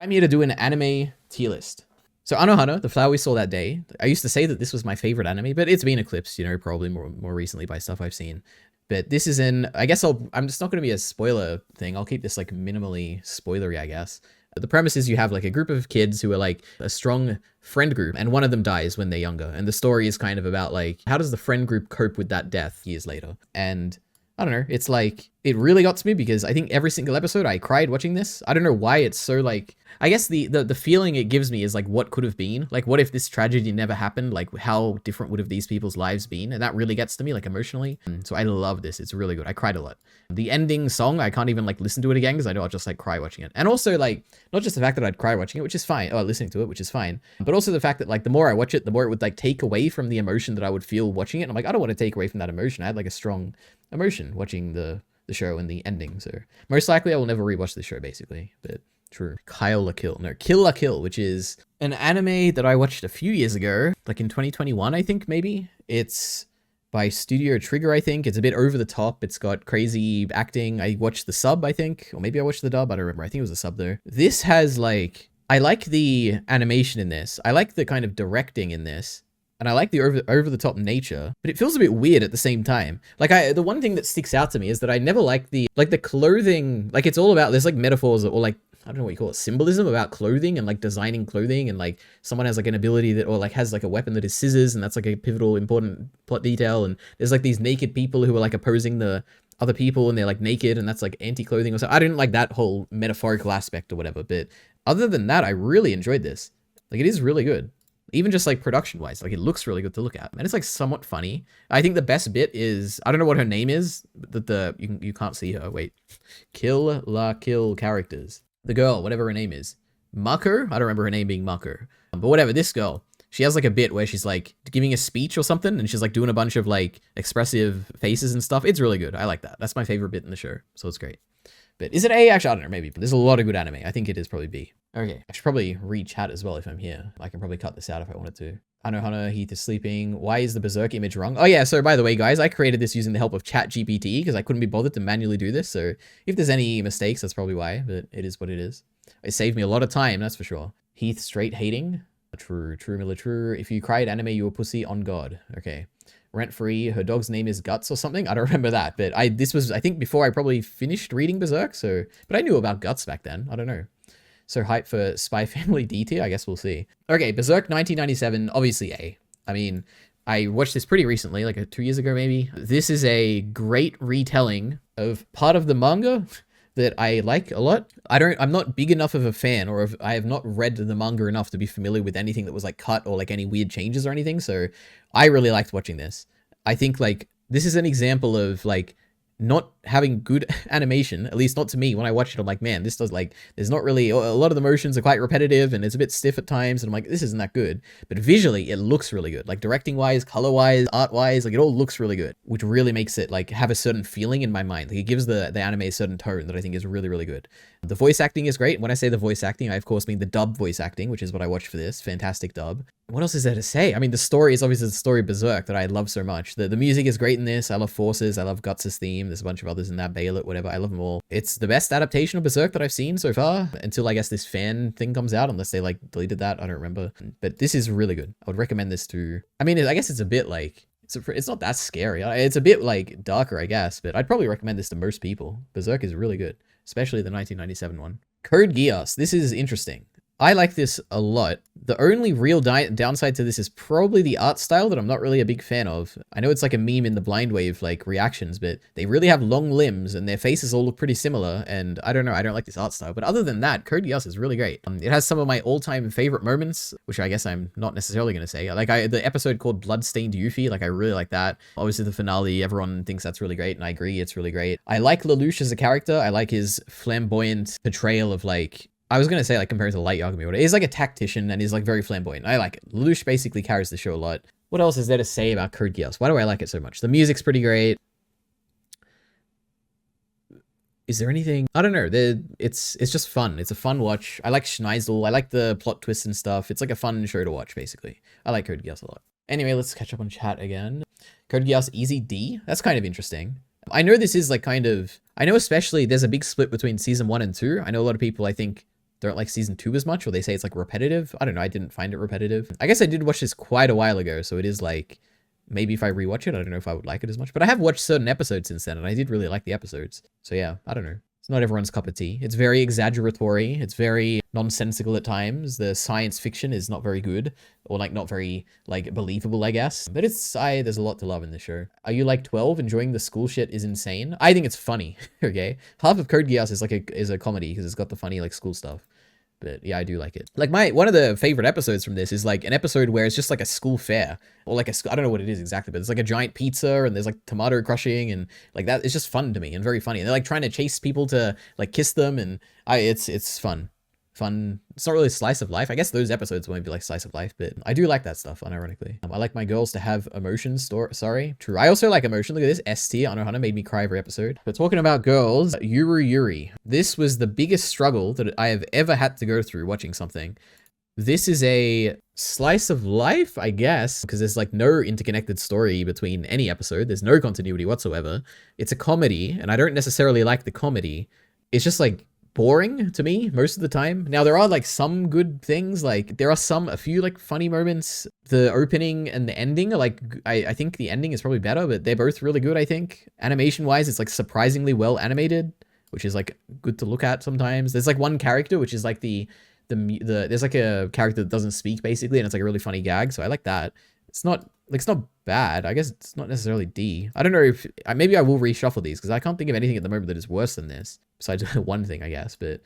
I'm here to do an anime tier list. So Anohana, the flower we saw that day, I used to say that this was my favorite anime, but it's been eclipsed, you know, probably more recently by stuff I've seen. But this is I guess I'm just not going to be a spoiler thing. I'll keep this like minimally spoilery, I guess. The premise is you have like a group of kids who are like a strong friend group, and one of them dies when they're younger. And the story is kind of about like, how does the friend group cope with that death years later? And I don't know, it's like, it really got to me because I think every single episode I cried watching this. I don't know why it's so like, I guess the feeling it gives me is like what could have been. Like what if this tragedy never happened? Like how different would have these people's lives been? And that really gets to me like emotionally. So I love this. It's really good. I cried a lot. The ending song, I can't even like listen to it again because I know I'll just like cry watching it. And also like, not just the fact that I'd cry watching it, which is fine, or listening to it, which is fine, but also the fact that like the more I watch it, the more it would like take away from the emotion that I would feel watching it. And I'm like, I don't want to take away from that emotion. I had like a strong emotion watching the show and the ending. So most likely I will never rewatch the show basically, but true. Kill la Kill, which is an anime that I watched a few years ago, like in 2021, I think maybe. It's by Studio Trigger, I think. It's a bit over the top. It's got crazy acting. I watched the sub, I think, or maybe I watched the dub. I don't remember. I think it was the sub though. This has like, I like the animation in this. I like the kind of directing in this. And I like the over the top nature, but it feels a bit weird at the same time. Like the one thing that sticks out to me is that I never liked the clothing. Like it's all about, there's like metaphors or like, I don't know what you call it, symbolism about clothing and like designing clothing, and like someone has like an ability that, or like has like a weapon that is scissors, and that's like a pivotal important plot detail. And there's like these naked people who are like opposing the other people, and they're like naked, and that's like anti-clothing or so. I didn't like that whole metaphorical aspect or whatever, but other than that, I really enjoyed this. Like it is really good. Even just like production wise, like it looks really good to look at, and it's like somewhat funny. I think the best bit is, I don't know what her name is, that you can't see her. Wait, Kill la Kill characters. The girl, whatever her name is, Mako. I don't remember her name being Mako, but whatever. This girl, she has like a bit where she's like giving a speech or something, and she's like doing a bunch of like expressive faces and stuff. It's really good. I like that. That's my favorite bit in the show, so it's great. But is it A? Actually, I don't know, maybe. There's a lot of good anime. I think it is probably B. Okay, I should probably read chat as well if I'm here. I can probably cut this out if I wanted to. Anohana, Heath is sleeping. Why is the Berserk image wrong? Oh yeah, so by the way, guys, I created this using the help of ChatGPT because I couldn't be bothered to manually do this. So if there's any mistakes, that's probably why, but it is what it is. It saved me a lot of time, that's for sure. Heath straight hating. True, Miller, true. If you cried anime, you were pussy on God. Okay. Rent free. Her dog's name is Guts or something. I don't remember that, but this was, I think, before I probably finished reading Berserk. So, but I knew about Guts back then. I don't know. So hype for Spy Family D tier. I guess we'll see. Okay, Berserk 1997, obviously A. I mean, I watched this pretty recently, like 2 years ago maybe. This is a great retelling of part of the manga that I like a lot. I'm not big enough of a fan, or I have not read the manga enough to be familiar with anything that was like cut or like any weird changes or anything. So I really liked watching this. I think like this is an example of like not having good animation, at least not to me. When I watch it, I'm like, man, this does like, there's not really, a lot of the motions are quite repetitive and it's a bit stiff at times. And I'm like, this isn't that good. But visually, it looks really good. Like directing wise, color wise, art wise, like it all looks really good, which really makes it like have a certain feeling in my mind. Like it gives the anime a certain tone that I think is really, really good. The voice acting is great. When I say the voice acting, I of course mean the dub voice acting, which is what I watched for this. Fantastic dub. What else is there to say? I mean, the story is obviously the story of Berserk that I love so much. The music is great in this. I love Forces. I love Guts' theme. There's a bunch of others in that, Bailet, whatever. I love them all. It's the best adaptation of Berserk that I've seen so far, until I guess this fan thing comes out, unless they like deleted that. I don't remember. But this is really good. I would recommend this to, I mean, I guess it's a bit like, it's not that scary. It's a bit like darker, I guess, but I'd probably recommend this to most people. Berserk is really good, especially the 1997 one. Code Geass. This is interesting. I like this a lot. The only real downside to this is probably the art style that I'm not really a big fan of. I know it's like a meme in the Blind Wave like reactions, but they really have long limbs and their faces all look pretty similar. And I don't know, I don't like this art style. But other than that, Code Geass is really great. It has some of my all-time favorite moments, which I guess I'm not necessarily going to say. Like the episode called Bloodstained Yuffie, like I really like that. Obviously the finale, everyone thinks that's really great, and I agree, it's really great. I like Lelouch as a character. I like his flamboyant portrayal of like, I was going to say like compared to Light Yagami, but he's like a tactician and he's like very flamboyant. I like it. Lelouch basically carries the show a lot. What else is there to say about Code Geass? Why do I like it so much? The music's pretty great. Is there anything? I don't know. It's just fun. It's a fun watch. I like Schneisel. I like the plot twists and stuff. It's like a fun show to watch, basically. I like Code Geass a lot. Anyway, let's catch up on chat again. Code Geass Easy D. That's kind of interesting. I know this is like kind of, I know especially there's a big split between season 1 and 2. I know a lot of people, I think, don't like season 2 as much, or they say it's like repetitive. I don't know. I didn't find it repetitive. I guess I did watch this quite a while ago, so it is like, maybe if I rewatch it, I don't know if I would like it as much. But I have watched certain episodes since then, and I did really like the episodes. So yeah, I don't know. It's not everyone's cup of tea. It's very exaggeratory. It's very nonsensical at times. The science fiction is not very good, or like not very like believable, I guess. But there's a lot to love in this show. Are you like 12? Enjoying the school shit is insane. I think it's funny. Okay, half of Code Geass is a comedy because it's got the funny like school stuff. But yeah, I do like it. Like one of the favorite episodes from this is like an episode where it's just like a school fair, or like I don't know what it is exactly, but it's like a giant pizza and there's like tomato crushing and like that. It's just fun to me and very funny. And they're like trying to chase people to like kiss them, and it's fun. It's not really a slice of life. I guess those episodes won't be like slice of life, but I do like that stuff, unironically. I like my girls to have emotions. Sorry, true. I also like emotion. Look at this. S tier. Anohana made me cry every episode. But talking about girls, Yuru Yuri. This was the biggest struggle that I have ever had to go through watching something. This is a slice of life, I guess, because there's like no interconnected story between any episode. There's no continuity whatsoever. It's a comedy, and I don't necessarily like the comedy. It's just like boring to me most of the time. Now there are like some good things, like there are a few like funny moments. The opening and the ending are like, I think the ending is probably better, but they're both really good. I think animation wise, it's like surprisingly well animated, which is like good to look at sometimes. There's like one character which is like there's like a character that doesn't speak basically, and it's like a really funny gag, so I like that. It's not bad. I guess it's not necessarily D. I don't know if maybe I will reshuffle these because I can't think of anything at the moment that is worse than this besides one thing, I guess, but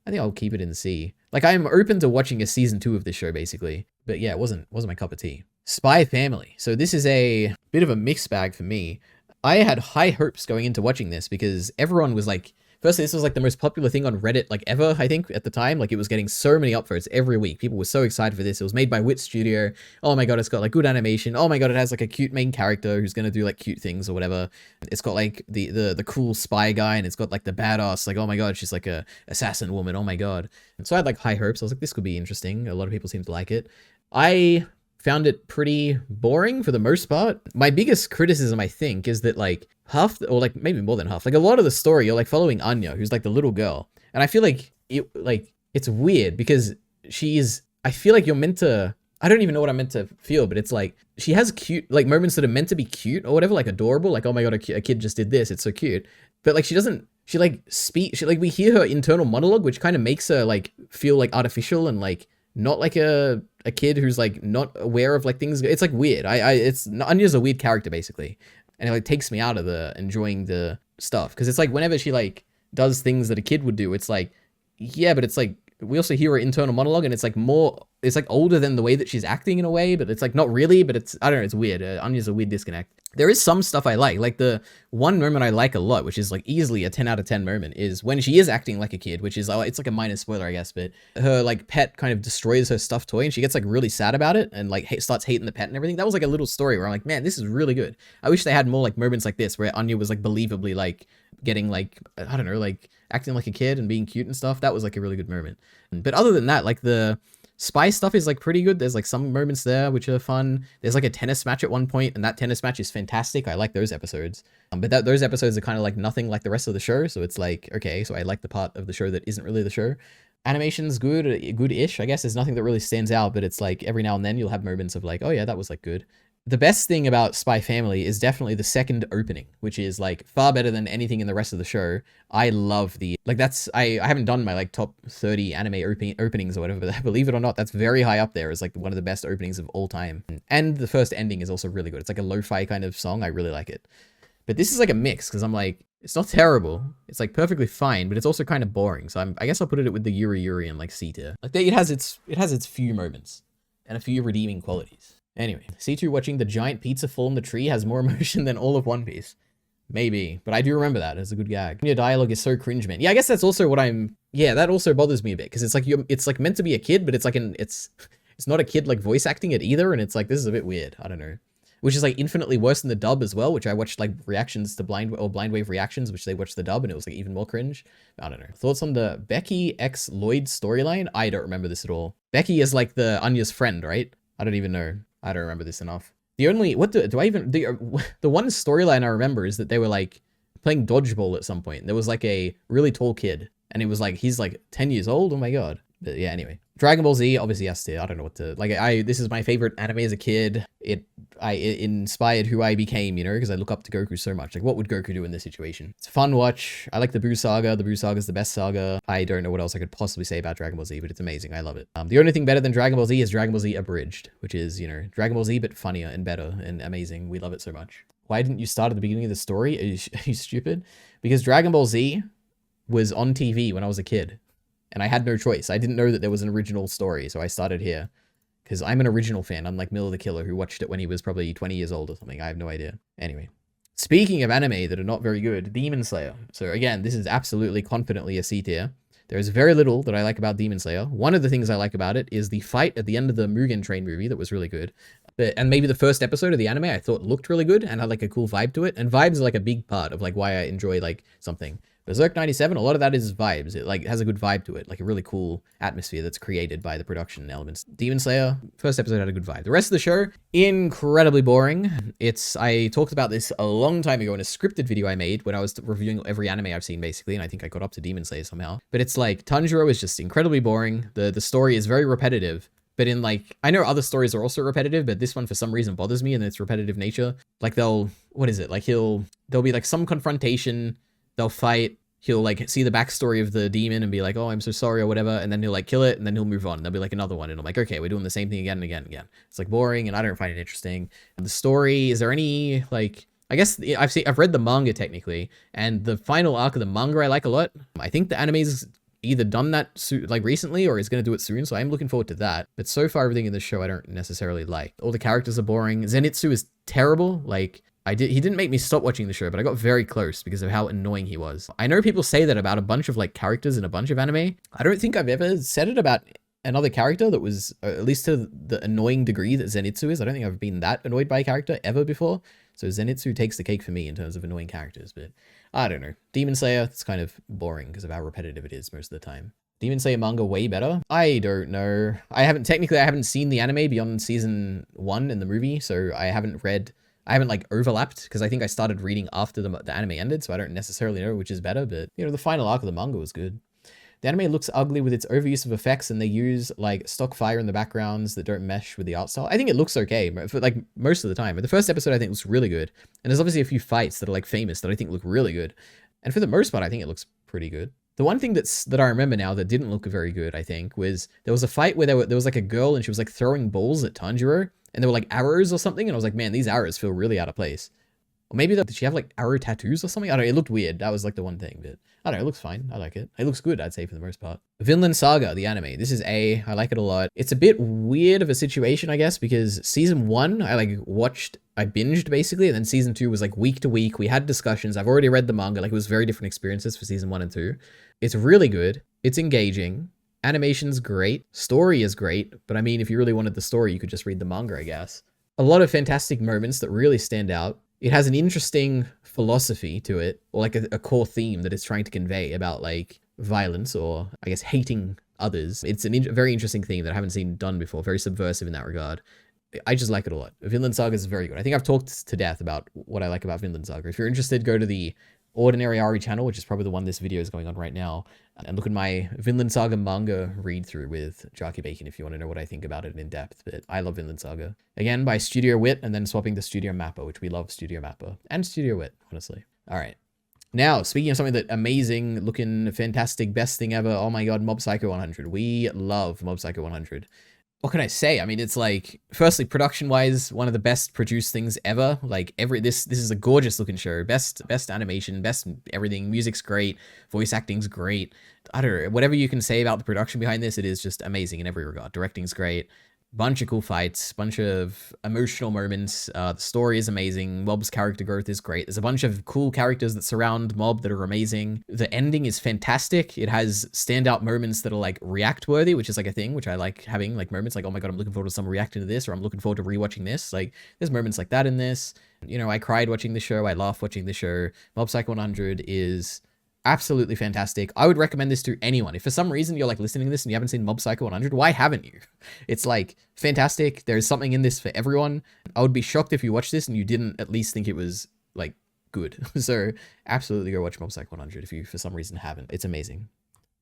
I think I'll keep it in C. Like, I am open to watching a season 2 of this show basically, but yeah, it wasn't my cup of tea. Spy Family. So this is a bit of a mixed bag for me. I had high hopes going into watching this because everyone was like, firstly, this was like the most popular thing on Reddit like ever, I think, at the time. Like, it was getting so many upvotes every week. People were so excited for this. It was made by Wit Studio. Oh my god, it's got like good animation. Oh my god, it has like a cute main character who's gonna do like cute things or whatever. It's got like the cool spy guy, and it's got like the badass, like, oh my god, she's like a assassin woman. Oh my god. And so I had like high hopes. I was like, this could be interesting. A lot of people seem to like it. I found it pretty boring for the most part. My biggest criticism, I think, is that like or like maybe more than half, like a lot of the story, you're like following Anya, who's like the little girl. And I feel like it's weird because I feel like you're meant to, I don't even know what I'm meant to feel, but it's like, she has cute, like moments that are meant to be cute or whatever, like adorable, like, oh my god, a kid just did this, it's so cute. But like, we hear her internal monologue, which kind of makes her like feel like artificial and like not like a kid who's like not aware of like things. It's like weird. Anya's a weird character basically. And it like takes me out of enjoying the stuff. Cause it's like whenever she like does things that a kid would do, it's like, yeah, but it's like, we also hear her internal monologue and it's like older than the way that she's acting in a way, but it's like not really, but I don't know, it's weird. Anya's a weird disconnect. There is some stuff I like the one moment I like a lot, which is like easily a 10 out of 10 moment, is when she is acting like a kid, which is, it's like a minor spoiler, I guess, but her like pet kind of destroys her stuffed toy and she gets like really sad about it and like starts hating the pet and everything. That was like a little story where I'm like, man, this is really good. I wish they had more like moments like this where Anya was like believably like getting like, I don't know, like acting like a kid and being cute and stuff. That was like a really good moment. But other than that, like the spy stuff is like pretty good. There's like some moments there which are fun. There's like a tennis match at one point, and that tennis match is fantastic. I like those episodes. But those episodes are kind of like nothing like the rest of the show. So it's like, okay, so I like the part of the show that isn't really the show. Animation's good-ish. I guess there's nothing that really stands out, but it's like every now and then you'll have moments of like, oh yeah, that was like good. The best thing about Spy Family is definitely the second opening, which is like far better than anything in the rest of the show. I love I haven't done my like top 30 anime openings or whatever, but believe it or not, that's very high up there as like one of the best openings of all time. And the first ending is also really good. It's like a lo-fi kind of song. I really like it. But this is like a mix because I'm like, it's not terrible. It's like perfectly fine, but it's also kind of boring. So I guess I'll put it with the Yuru Yuri and like C tier. Like it has its few moments and a few redeeming qualities. Anyway, C2 watching the giant pizza fall in the tree has more emotion than all of One Piece. Maybe, but I do remember that as a good gag. Your dialogue is so cringe, man. Yeah, I guess that's also what that also bothers me a bit, because it's like meant to be a kid, but it's like it's not a kid like voice acting it either, and it's like, this is a bit weird. I don't know. Which is like infinitely worse than the dub as well, which I watched like reactions to Blind Wave reactions, which they watched the dub, and it was like even more cringe. I don't know. Thoughts on the Becky x Lloyd storyline? I don't remember this at all. Becky is like the Anya's friend, right? I don't even know. I don't remember this enough. The one storyline I remember is that they were like playing dodgeball at some point. There was like a really tall kid, and it was like, he's like 10 years old. Oh my God. But yeah, anyway. Dragon Ball Z obviously has to, I don't know what to, like, this is my favorite anime as a kid. It inspired who I became, you know, because I look up to Goku so much. Like, what would Goku do in this situation? It's a fun watch. I like the Buu Saga. The Buu Saga is the best saga. I don't know what else I could possibly say about Dragon Ball Z, but it's amazing. I love it. The only thing better than Dragon Ball Z is Dragon Ball Z Abridged, which is, you know, Dragon Ball Z, but funnier and better and amazing. We love it so much. Why didn't you start at the beginning of the story? Are you stupid? Because Dragon Ball Z was on TV when I was a kid. And I had no choice. I didn't know that there was an original story, so I started here. Because I'm an original fan, unlike Miller the Killer, who watched it when he was probably 20 years old or something. I have no idea. Anyway. Speaking of anime that are not very good, Demon Slayer. So again, this is absolutely confidently a C tier. There is very little that I like about Demon Slayer. One of the things I like about it is the fight at the end of the Mugen Train movie that was really good. And maybe the first episode of the anime I thought looked really good and had like a cool vibe to it. And vibes are like a big part of like why I enjoy like something. Berserk 97, a lot of that is vibes. It like has a good vibe to it, like a really cool atmosphere that's created by the production elements. Demon Slayer, first episode had a good vibe. The rest of the show, incredibly boring. I talked about this a long time ago in a scripted video I made when I was reviewing every anime I've seen basically, and I think I got up to Demon Slayer somehow. But it's like Tanjiro is just incredibly boring. The story is very repetitive. But in like, I know other stories are also repetitive, but this one for some reason bothers me in its repetitive nature. Like what is it? Like there'll be like some confrontation, they'll fight, he'll like see the backstory of the demon and be like, oh, I'm so sorry or whatever. And then he'll like kill it and then he'll move on. There'll be like another one. And I'm like, okay, we're doing the same thing again and again and again. It's like boring and I don't find it interesting. The story, is there any like, I guess I've read the manga technically, and the final arc of the manga I like a lot. I think the anime's either done that like recently or is going to do it soon, so I'm looking forward to that. But so far everything in this show I don't necessarily like. All the characters are boring. Zenitsu is terrible. Like he didn't make me stop watching the show, but I got very close because of how annoying he was. I know people say that about a bunch of like characters in a bunch of anime. I don't think I've ever said it about another character that was at least to the annoying degree that Zenitsu is. I don't think I've been that annoyed by a character ever before. So Zenitsu takes the cake for me in terms of annoying characters, but I don't know. Demon Slayer, it's kind of boring because of how repetitive it is most of the time. Demon Slayer manga way better? I don't know. I haven't seen the anime beyond season 1 in the movie, so I haven't like overlapped because I think I started reading after the anime ended, so I don't necessarily know which is better, but you know, the final arc of the manga was good. The anime looks ugly with its overuse of effects, and they use like stock fire in the backgrounds that don't mesh with the art style. I think it looks okay for like most of the time. But the first episode I think looks really good. And there's obviously a few fights that are like famous that I think look really good. And for the most part, I think it looks pretty good. The one thing that I remember now that didn't look very good, I think, was there was a fight where there was like a girl and she was like throwing balls at Tanjiro, and there were like arrows or something, and I was like, man, these arrows feel really out of place. Or maybe did she have like arrow tattoos or something? I don't know, it looked weird. That was like the one thing, but I don't know, it looks fine. I like it. It looks good, I'd say, for the most part. Vinland Saga, the anime. This is I like it a lot. It's a bit weird of a situation, I guess, because season 1, I binged basically, and then season 2 was like week to week. We had discussions. I've already read the manga. Like, it was very different experiences for season 1 and 2. It's really good. It's engaging. Animation's great. Story is great. But I mean, if you really wanted the story, you could just read the manga, I guess. A lot of fantastic moments that really stand out. It has an interesting philosophy to it, or like a core theme that it's trying to convey about like violence, or I guess hating others. It's a very interesting theme that I haven't seen done before, very subversive in that regard. I just like it a lot. Vinland Saga is very good. I think I've talked to death about what I like about Vinland Saga. If you're interested, go to the Ordinary Ari channel, which is probably the one this video is going on right now, and look at my Vinland Saga manga read through with Jarky Bacon if you want to know what I think about it in depth. But I love Vinland Saga. Again, by Studio Wit, and then swapping to Studio Mappa, which we love Studio Mappa and Studio Wit, honestly. All right. Now, speaking of something that amazing, looking, fantastic, best thing ever. Oh my God, Mob Psycho 100. We love Mob Psycho 100. What can I say? I mean, it's like, firstly, production-wise, one of the best produced things ever. Like this is a gorgeous looking show. Best animation, best everything. Music's great. Voice acting's great. I don't know, whatever you can say about the production behind this, it is just amazing in every regard. Directing's great. Bunch of cool fights, bunch of emotional moments. The story is amazing. Mob's character growth is great. There's a bunch of cool characters that surround Mob that are amazing. The ending is fantastic. It has standout moments that are like react worthy, which is like a thing, which I like having, like moments like, oh my God, I'm looking forward to someone reacting to this, or I'm looking forward to rewatching this. Like there's moments like that in this. You know, I cried watching the show. I laughed watching the show. Mob Psycho 100 is absolutely fantastic. I would recommend this to anyone. If for some reason you're like listening to this and you haven't seen Mob Psycho 100, why haven't you? It's like fantastic. There's something in this for everyone. I would be shocked if you watched this and you didn't at least think it was like good. So absolutely go watch Mob Psycho 100 if you for some reason haven't. It's amazing.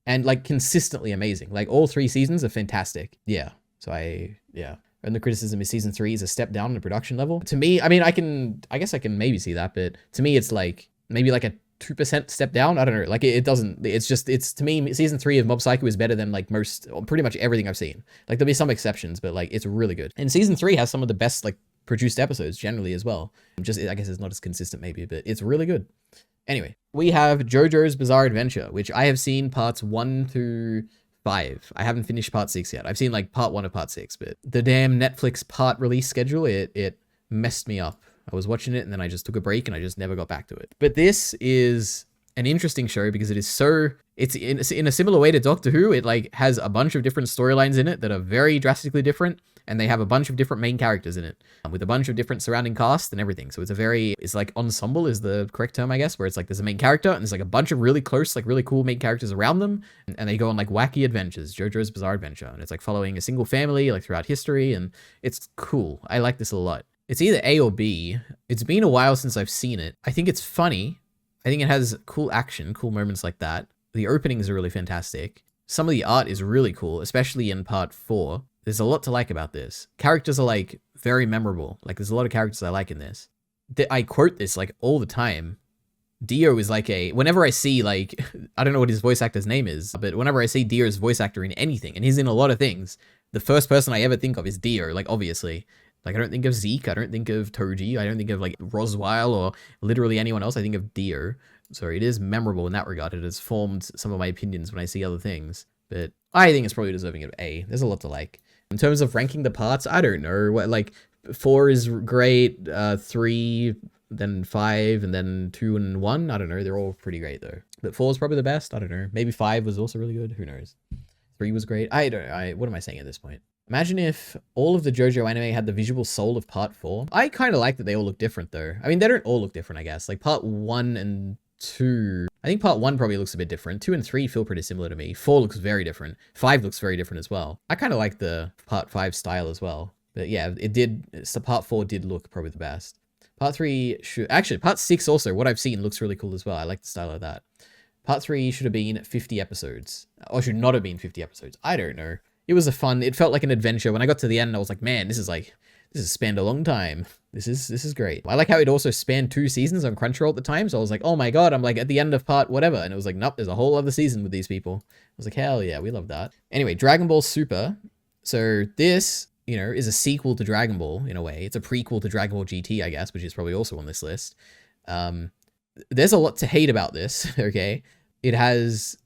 And like consistently amazing. Like all 3 seasons are fantastic. Yeah. So and the criticism is season 3 is a step down in the production level. To me, I mean, I guess I can maybe see that, but to me, it's like maybe like a 2% step down. I don't know. Like it doesn't, it's to me, season 3 of Mob Psycho is better than like pretty much everything I've seen. Like there'll be some exceptions, but like it's really good. And season 3 has some of the best like produced episodes generally as well. Just, I guess it's not as consistent maybe, but it's really good. Anyway, we have JoJo's Bizarre Adventure, which I have seen parts 1 through 5. I haven't finished part 6 yet. I've seen like part 1 of part 6, but the damn Netflix part release schedule, it messed me up. I was watching it and then I just took a break and I just never got back to it. But this is an interesting show because it's in a similar way to Doctor Who. It like has a bunch of different storylines in it that are very drastically different, and they have a bunch of different main characters in it with a bunch of different surrounding cast and everything. So it's like ensemble is the correct term, I guess, where it's like there's a main character and there's like a bunch of really close, like really cool main characters around them, and they go on like wacky adventures, JoJo's Bizarre Adventure, and it's like following a single family like throughout history, and it's cool. I like this a lot. It's either A or B. It's been a while since I've seen it. I think it's funny. I think it has cool action, cool moments like that. The openings are really fantastic. Some of the art is really cool, especially in part 4. There's a lot to like about this. Characters are like very memorable. Like there's a lot of characters I like in this. I quote this like all the time. Dio is like whenever I see like, I don't know what his voice actor's name is, but whenever I see Dio's voice actor in anything, and he's in a lot of things, the first person I ever think of is Dio, like obviously. Like I don't think of Zeke, I don't think of Toji, I don't think of like Roswell or literally anyone else, I think of Dio. So it is memorable in that regard. It has formed some of my opinions when I see other things. But I think it's probably deserving of A. There's a lot to like. In terms of ranking the parts, I don't know. What like 4 is great, 3, then 5, and then 2 and 1. I don't know. They're all pretty great though. But 4 is probably the best. I don't know. Maybe 5 was also really good. Who knows? 3 was great. What am I saying at this point? Imagine if all of the JoJo anime had the visual soul of part 4. I kind of like that they all look different though. I mean, they don't all look different, I guess. Like part 1 and 2. I think part 1 probably looks a bit different. 2 and 3 feel pretty similar to me. 4 looks very different. 5 looks very different as well. I kind of like the part 5 style as well. But yeah, so part 4 did look probably the best. Part 3 actually, part 6 also, what I've seen looks really cool as well. I like the style of that. Part 3 should have been 50 episodes. Or should not have been 50 episodes. I don't know. It felt like an adventure. When I got to the end, I was like, man, this has spanned a long time. This is great. I like how it also spanned 2 seasons on Crunchyroll at the time. So I was like, oh my God, I'm like at the end of part whatever. And it was like, nope, there's a whole other season with these people. I was like, hell yeah, we love that. Anyway, Dragon Ball Super. So this, is a sequel to Dragon Ball in a way. It's a prequel to Dragon Ball GT, I guess, which is probably also on this list. There's a lot to hate about this, okay? It has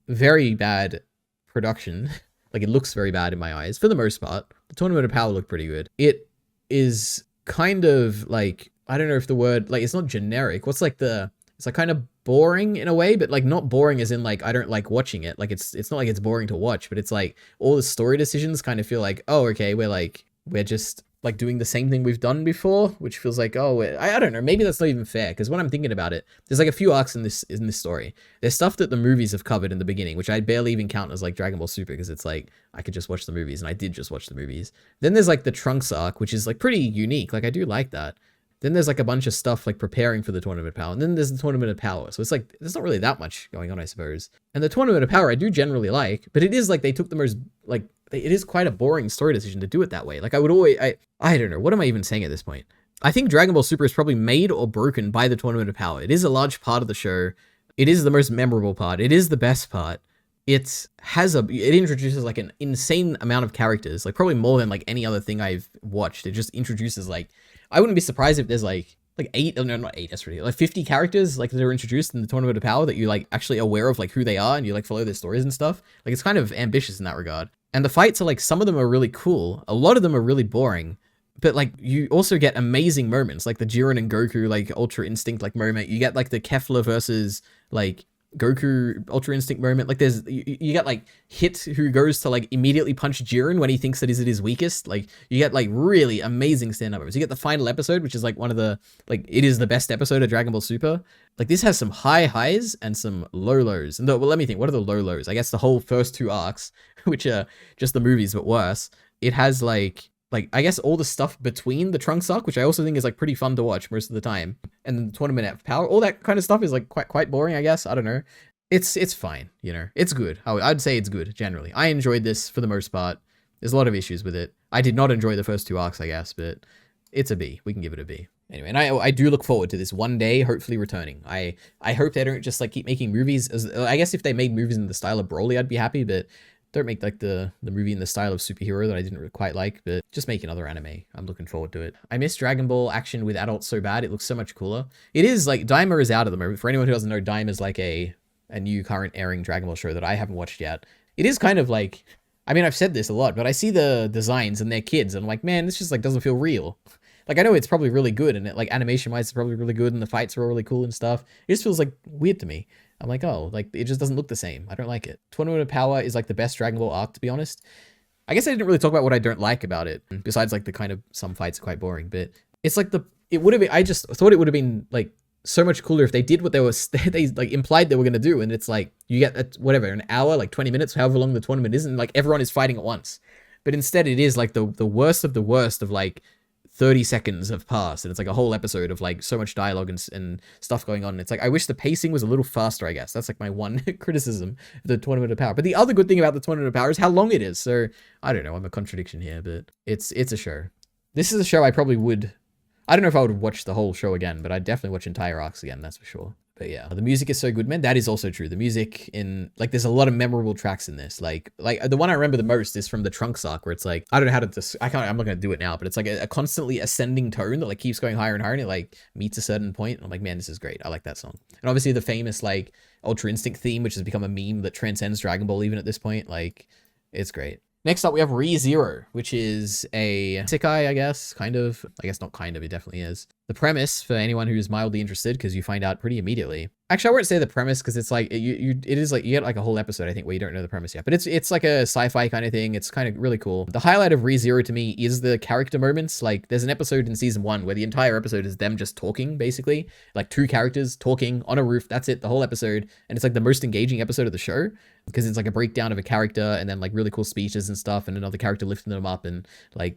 very bad production. Like, it looks very bad in my eyes, for the most part. The Tournament of Power looked pretty good. It is kind of, like, I don't know if the word, like, it's not generic. It's like kind of boring in a way, but, like, not boring as in, like, I don't like watching it. Like, it's not like it's boring to watch, but it's, like, all the story decisions kind of feel like, oh, okay, we're just, like, doing the same thing we've done before, which feels like, oh, I don't know, maybe that's not even fair, because when I'm thinking about it, there's like a few arcs in this story. There's stuff that the movies have covered in the beginning, which I barely even count as like Dragon Ball Super, because it's like, I could just watch the movies, and I did just watch the movies. Then there's like the Trunks arc, which is like pretty unique, like I do like that. Then there's like a bunch of stuff like preparing for the Tournament of Power, and then there's the Tournament of Power, so it's like, there's not really that much going on, I suppose. And the Tournament of Power I do generally like, but it is like, they took the most, like, it is quite a boring story decision to do it that way. Like I don't know, what am I even saying at this point? I think Dragon Ball Super is probably made or broken by the Tournament of Power. It is a large part of the show. It is the most memorable part. It is the best part. It introduces like an insane amount of characters, like probably more than like any other thing I've watched. It just introduces like, I wouldn't be surprised if there's like 8, no, not 8, that's really, like 50 characters like that are introduced in the Tournament of Power that you like actually aware of like who they are, and you like follow their stories and stuff. Like it's kind of ambitious in that regard. And the fights are like, some of them are really cool. A lot of them are really boring. But like, you also get amazing moments, like the Jiren and Goku, like Ultra Instinct, like moment. You get like the Kefla versus like Goku Ultra Instinct moment. Like you get like Hit, who goes to like immediately punch Jiren when he thinks that he's at his weakest. Like you get like really amazing stand-up moments. You get the final episode, which is like one of the, like, it is the best episode of Dragon Ball Super. Like this has some high highs and some low lows. And well, let me think, what are the low lows? I guess the whole first 2 arcs, which are just the movies but worse. It has like, like, I guess all the stuff between the Trunks arc, which I also think is like pretty fun to watch most of the time, and then the Tournament of Power, all that kind of stuff is like quite boring, I guess. I don't know. It's fine, you know. It's good. I'd say it's good generally. I enjoyed this for the most part. There's a lot of issues with it. I did not enjoy the first 2 arcs, I guess, but it's a B. We can give it a B. Anyway, and I do look forward to this one day hopefully returning. I hope they don't just like keep making movies. I guess if they made movies in the style of Broly, I'd be happy, but don't make like the movie in the style of superhero that I didn't quite like, but just make another anime. I'm looking forward to it. I miss Dragon Ball action with adults so bad. It looks so much cooler. It is like, Daima is out at the moment. For anyone who doesn't know, Daima is like a new current airing Dragon Ball show that I haven't watched yet. It is kind of like, I mean, I've said this a lot, but I see the designs and they're kids and I'm like, man, this just like doesn't feel real. Like, I know it's probably really good and it, like, animation wise, it's probably really good and the fights are all really cool and stuff. It just feels like weird to me. I'm like, oh, like, it just doesn't look the same. I don't like it. Tournament of Power is like the best Dragon Ball arc, to be honest. I guess I didn't really talk about what I don't like about it, besides like the kind of, some fights are quite boring, but it's like it would have been, I just thought it would have been like so much cooler if they did what they like implied they were going to do. And it's like, you get whatever, an hour, like 20 minutes, however long the tournament is, and like everyone is fighting at once. But instead it is like the worst of the worst of like 30 seconds have passed and it's like a whole episode of like so much dialogue and stuff going on. It's like, I wish the pacing was a little faster, I guess. That's like my one criticism of the Tournament of Power. But the other good thing about the Tournament of Power is how long it is. So I don't know, I'm a contradiction here, but it's a show. This is a show I probably would, I don't know if I would watch the whole show again, but I'd definitely watch entire arcs again, that's for sure. But yeah, the music is so good, man. That is also true. The music in, like, there's a lot of memorable tracks in this. Like the one I remember the most is from the Trunks arc, where it's like, I don't know how to, I'm not going to do it now, but it's like a constantly ascending tone that like keeps going higher and higher, and it like meets a certain point. And I'm like, man, this is great. I like that song. And obviously the famous like Ultra Instinct theme, which has become a meme that transcends Dragon Ball even at this point. Like, it's great. Next up, we have ReZero, which is a isekai, I guess, kind of. I guess not kind of, it definitely is. The premise, for anyone who's mildly interested, because you find out pretty immediately. Actually, I won't say the premise, because it's like, it is like, you get like a whole episode, I think, where you don't know the premise yet. But it's like a sci-fi kind of thing. It's kind of really cool. The highlight of ReZero to me is the character moments. Like, there's an episode in season 1 where the entire episode is them just talking, basically. Like, 2 characters talking on a roof. That's it, the whole episode. And it's like the most engaging episode of the show, because it's like a breakdown of a character and then like really cool speeches and stuff, and another character lifting them up, and like,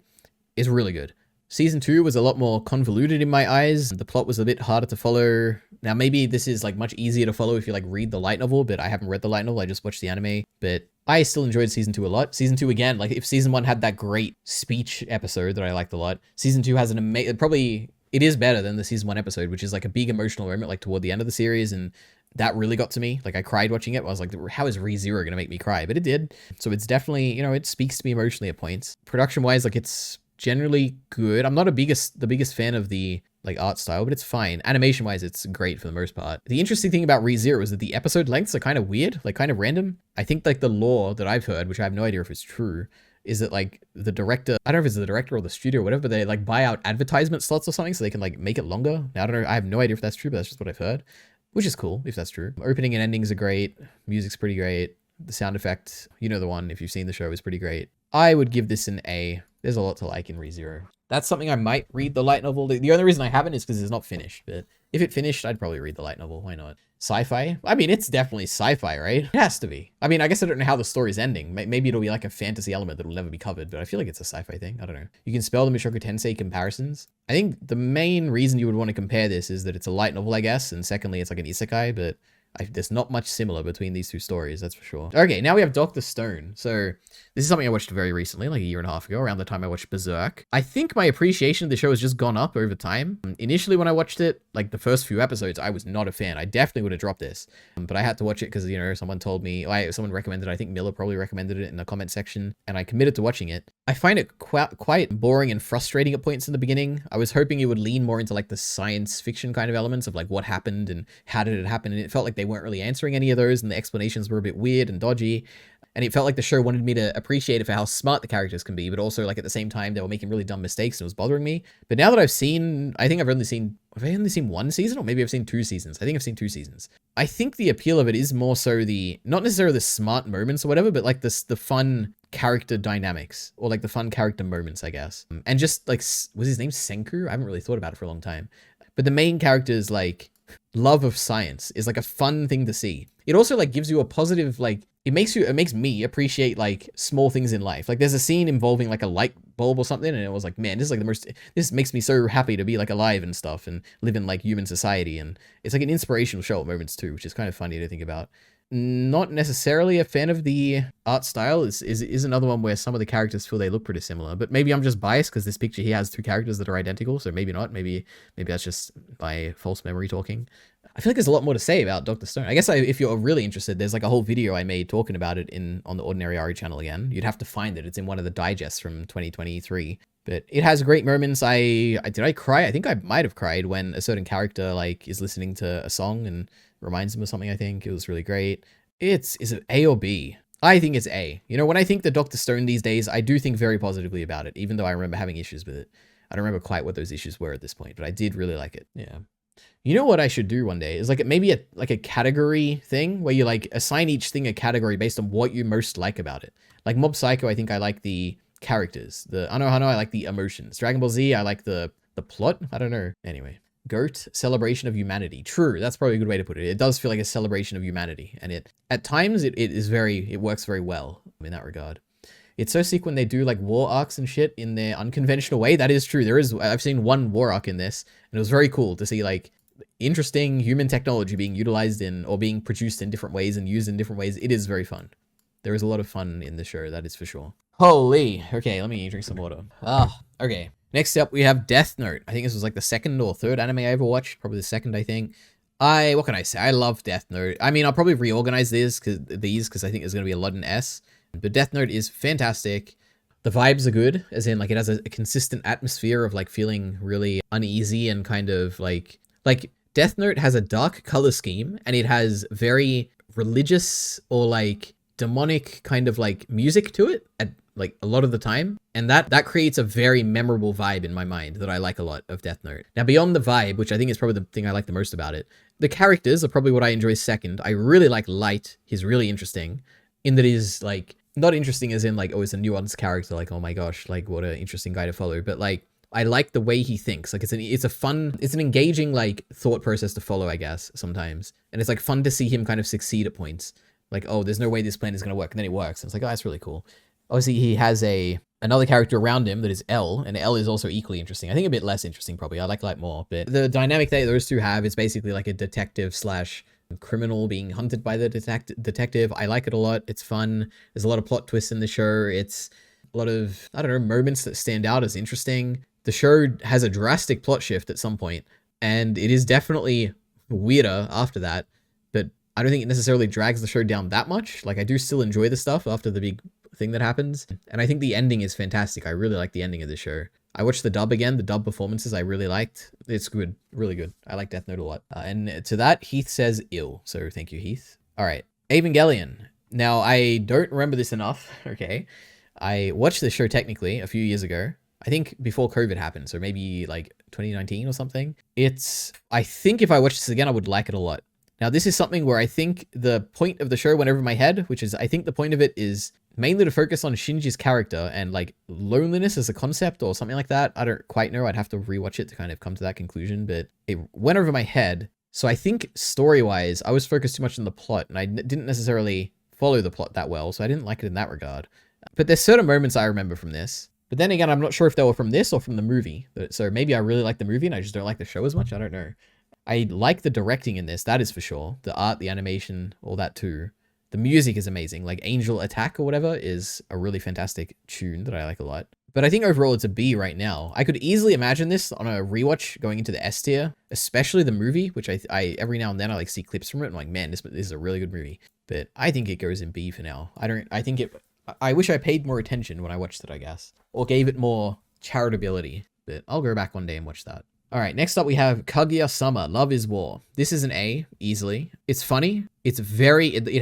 it's really good. Season 2 was a lot more convoluted in my eyes. The plot was a bit harder to follow. Now, maybe this is like much easier to follow if you like read the light novel, but I haven't read the light novel. I just watched the anime, but I still enjoyed season 2 a lot. Season 2, again, like if season 1 had that great speech episode that I liked a lot, season 2 has an amazing, probably it is better than the season 1 episode, which is like a big emotional moment, like toward the end of the series. And that really got to me. Like, I cried watching it. I was like, how is ReZero going to make me cry? But it did. So it's definitely, you know, it speaks to me emotionally at points. Production wise, like, it's generally good. I'm not the biggest fan of the like art style, but it's fine. Animation wise, it's great for the most part. The interesting thing about ReZero is that the episode lengths are kind of weird, like kind of random. I think like the lore that I've heard, which I have no idea if it's true, is that like the director, I don't know if it's the director or the studio or whatever, but they like buy out advertisement slots or something so they can like make it longer. Now, I don't know. I have no idea if that's true, but that's just what I've heard, which is cool if that's true. Opening and endings are great. Music's pretty great. The sound effect, you know the one, if you've seen the show, is pretty great. I would give this an A. There's a lot to like in ReZero. That's something I might read the light novel. The only reason I haven't is because it's not finished, but if it finished, I'd probably read the light novel. Why not? Sci-fi? I mean, it's definitely sci-fi, right? It has to be. I mean, I guess I don't know how the story's ending. Maybe it'll be like a fantasy element that will never be covered, but I feel like it's a sci-fi thing. I don't know. You can spell the Mushoku Tensei comparisons. I think the main reason you would want to compare this is that it's a light novel, I guess, and secondly, it's like an isekai, but there's not much similar between these two stories, that's for sure. Okay, now we have Dr. Stone. So this is something I watched very recently, like a year and a half ago, around the time I watched Berserk. I think my appreciation of the show has just gone up over time. Initially, when I watched it, like the first few episodes, I was not a fan. I definitely would have dropped this, but I had to watch it because, you know, someone told me, someone recommended it. I think Miller probably recommended it in the comment section, and I committed to watching it. I find it quite boring and frustrating at points in the beginning. I was hoping it would lean more into like the science fiction kind of elements of like what happened and how did it happen, and it felt like they weren't really answering any of those, and the explanations were a bit weird and dodgy. And it felt like the show wanted me to appreciate it for how smart the characters can be, but also like at the same time they were making really dumb mistakes and it was bothering me. But now that I've seen, I think have I only seen one season, or maybe I've seen 2 seasons. I think I've seen 2 seasons. I think the appeal of it is more so not necessarily the smart moments or whatever, but like the fun character dynamics, or like the fun character moments, I guess. And just like, was his name Senku? I haven't really thought about it for a long time. But the main character's like love of science is like a fun thing to see. It also like gives you a positive like it makes me appreciate like small things in life. Like there's a scene involving like a light bulb or something, and it was like, man, this is like this makes me so happy to be like alive and stuff and live in like human society. And it's like an inspirational show at moments too, which is kind of funny to think about. Not necessarily a fan of the art style. Is another one where some of the characters feel they look pretty similar, but maybe I'm just biased because this picture here has two characters that are identical, so maybe not. Maybe that's just my false memory talking. I feel like there's a lot more to say about Dr. Stone. I guess if you're really interested, there's like a whole video I made talking about it on the Ordinary Ari channel again. You'd have to find it. It's in one of the digests from 2023. But it has great moments. Did I cry? I think I might have cried when a certain character like is listening to a song and reminds him of something. I think it was really great. Is it A or B? I think it's A. You know, when I think the Dr. Stone these days, I do think very positively about it, even though I remember having issues with it. I don't remember quite what those issues were at this point, but I did really like it. Yeah. You know what I should do one day is like maybe a category thing where you like assign each thing a category based on what you most like about it. Like Mob Psycho, I think I like the characters. The Anohana, I like the emotions. Dragon Ball Z, I like the plot. I don't know. Anyway. GOAT, celebration of humanity. True, that's probably a good way to put it. It does feel like a celebration of humanity, and at times it works very well in that regard. It's so sick when they do like war arcs and shit in their unconventional way. That is true. I've seen one war arc in this, and it was very cool to see like interesting human technology being utilized in or being produced in different ways and used in different ways. It is very fun. There is a lot of fun in the show, that is for sure. Holy. Okay, let me drink some water. Okay. Next up, we have Death Note. I think this was like the second or third anime I ever watched. Probably the second, I think. What can I say? I love Death Note. I mean, I'll probably reorganize these because I think there's going to be a lot in S. But Death Note is fantastic. The vibes are good, as in like it has a consistent atmosphere of like feeling really uneasy and kind of like Death Note has a dark color scheme and it has very religious or like demonic kind of like music to it at like a lot of the time, and that creates a very memorable vibe in my mind that I like a lot of Death Note. Now beyond the vibe, which I think is probably the thing I like the most about it, the characters are probably what I enjoy second. I really like Light. He's really interesting in that he's like not interesting as in like, oh, it's a nuanced character, like, oh my gosh, like what an interesting guy to follow, but like I like the way he thinks. Like it's an engaging like thought process to follow, I guess, sometimes, and it's like fun to see him kind of succeed at points. Like, oh, there's no way this plan is going to work, and then it works. And it's like, oh, that's really cool. Obviously, he has another character around him that is L, and L is also equally interesting. I think a bit less interesting, probably. I like Light more, but the dynamic that those two have is basically like a detective slash criminal being hunted by the detective. I like it a lot. It's fun. There's a lot of plot twists in the show. It's a lot of, I don't know, moments that stand out as interesting. The show has a drastic plot shift at some point, and it is definitely weirder after that, but I don't think it necessarily drags the show down that much. Like, I do still enjoy the stuff after the big thing that happens, and I think the ending is fantastic. I really like the ending of the show. I watched the dub again. The dub performances I really liked. It's good, really good. I like Death Note a lot. And to that, Heath says ill. So thank you, Heath. All right, Evangelion. Now, I don't remember this enough, okay? I watched this show technically a few years ago. I think before COVID happened, so maybe like 2019 or something. I think if I watched this again, I would like it a lot. Now, this is something where I think the point of the show went over my head, which is I think the point of it is mainly to focus on Shinji's character and like loneliness as a concept or something like that. I don't quite know. I'd have to rewatch it to kind of come to that conclusion, but it went over my head. So I think story-wise, I was focused too much on the plot and I didn't necessarily follow the plot that well, so I didn't like it in that regard. But there's certain moments I remember from this. But then again, I'm not sure if they were from this or from the movie. So maybe I really like the movie and I just don't like the show as much. I don't know. I like the directing in this, that is for sure. The art, the animation, all that too. The music is amazing. Like Angel Attack or whatever is a really fantastic tune that I like a lot. But I think overall it's a B right now. I could easily imagine this on a rewatch going into the S tier, especially the movie, which I every now and then I like see clips from it. I'm like, man, this is a really good movie. But I think it goes in B for now. I wish I paid more attention when I watched it, I guess. Or gave it more charitability. But I'll go back one day and watch that. All right, next up we have Kaguya-sama, Love is War. This is an A, easily. It's funny. It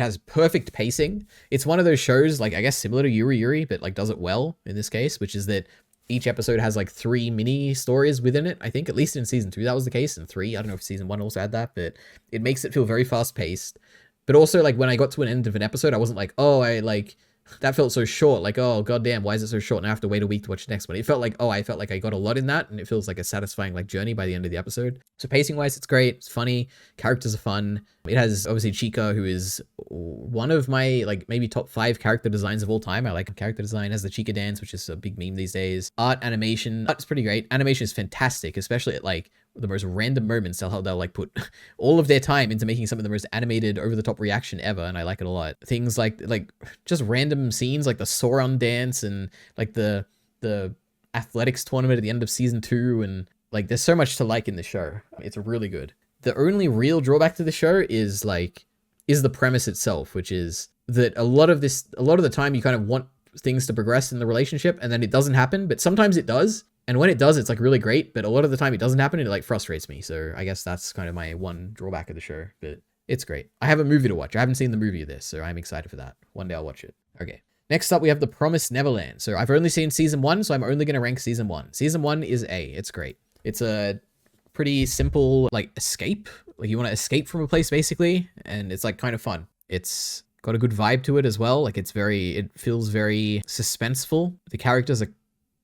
has perfect pacing. It's one of those shows, like, I guess similar to Yuru Yuri, but like does it well in this case, which is that each episode has like 3 mini stories within it. I think at least in season 2, that was the case. In 3, I don't know if season 1 also had that, but it makes it feel very fast paced. But also like when I got to an end of an episode, I wasn't like, oh, I like That felt so short. Like, oh, goddamn, why is it so short? And I have to wait a week to watch the next one. It felt like, I felt like I got a lot in that. And it feels like a satisfying like journey by the end of the episode. So pacing wise, it's great. It's funny. Characters are fun. It has obviously Chica, who is one of my like maybe top 5 character designs of all time. I like her character design. It has the Chica dance, which is a big meme these days. Art, animation, it's pretty great. Animation is fantastic, especially at like the most random moments. They'll like put all of their time into making some of the most animated over the top reaction ever. And I like it a lot. Things like just random scenes like the Sauron dance and like the athletics tournament at the end of season 2. And like, there's so much to like in the show. It's really good. The only real drawback to the show is the premise itself, which is that a lot of the time you kind of want things to progress in the relationship and then it doesn't happen, but sometimes it does. And when it does, it's like really great, but a lot of the time it doesn't happen and it like frustrates me. So I guess that's kind of my one drawback of the show, but it's great. I have a movie to watch. I haven't seen the movie of this, so I'm excited for that. One day I'll watch it. Okay. Next up, we have The Promised Neverland. So I've only seen season 1, so I'm only going to rank season 1. Season 1 is A. It's great. It's a pretty simple like escape. Like you want to escape from a place basically, and it's like kind of fun. It's got a good vibe to it as well. Like it feels very suspenseful. The characters are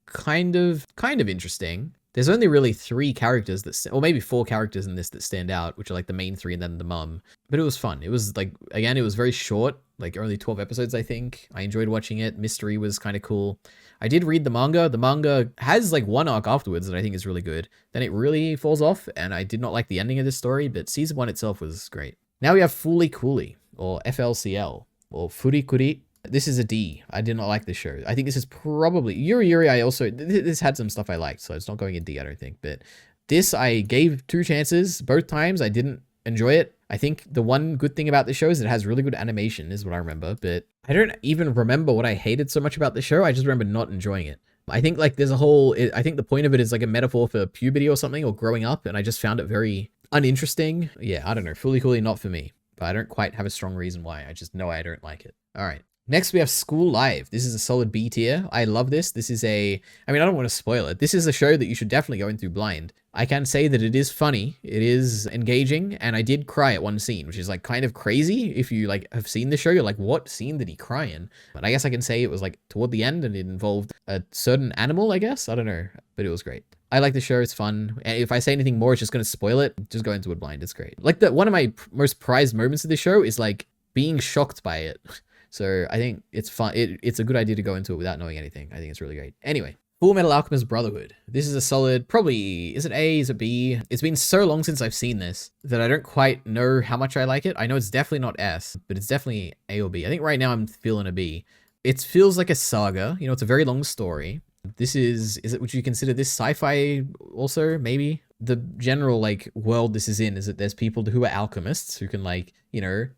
kind of interesting. There's only really 3 characters or maybe 4 characters in this that stand out, which are like the main 3 and then the mum. But it was fun. It was like, again, it was very short, like only 12 episodes, I think. I enjoyed watching it. Mystery was kind of cool. I did read the manga. The manga has like one arc afterwards that I think is really good. Then it really falls off, and I did not like the ending of this story, but season 1 itself was great. Now we have Fooly Cooly, or FLCL, or Furikuri. This is a D. I did not like this show. I think this is probably Yuru Yuri. This had some stuff I liked, so it's not going in D, I don't think. But this I gave 2 chances. Both times I didn't enjoy it. I think the one good thing about the show is it has really good animation, is what I remember. But I don't even remember what I hated so much about the show. I just remember not enjoying it. I think like there's I think the point of it is like a metaphor for puberty or something, or growing up, and I just found it very uninteresting. Yeah, I don't know. Fooly Cooly, not for me. But I don't quite have a strong reason why. I just know I don't like it. All right. Next, we have School Live. This is a solid B tier. I love this. This is I don't want to spoil it. This is a show that you should definitely go into blind. I can say that it is funny. It is engaging. And I did cry at one scene, which is like kind of crazy. If you like have seen the show, you're like, what scene did he cry in? But I guess I can say it was like toward the end and it involved a certain animal, I guess. I don't know, but it was great. I like the show. It's fun. And if I say anything more, it's just going to spoil it. Just go into it blind. It's great. Like one of my most prized moments of the show is like being shocked by it. So I think it's fun. It's a good idea to go into it without knowing anything. I think it's really great. Anyway, Full Metal Alchemist Brotherhood. This is a solid, probably, is it A, is it B? It's been so long since I've seen this that I don't quite know how much I like it. I know it's definitely not S, but it's definitely A or B. I think right now I'm feeling a B. It feels like a saga. It's a very long story. Would you consider this sci-fi also, maybe? The general like world this is in is that there's people who are alchemists who can like,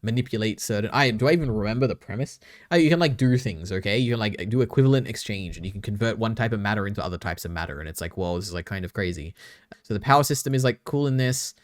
manipulate certain, do I even remember the premise? You can like do things, okay? You can like do equivalent exchange and you can convert one type of matter into other types of matter. And it's like, whoa, this is like kind of crazy. So the power system is like cool in this.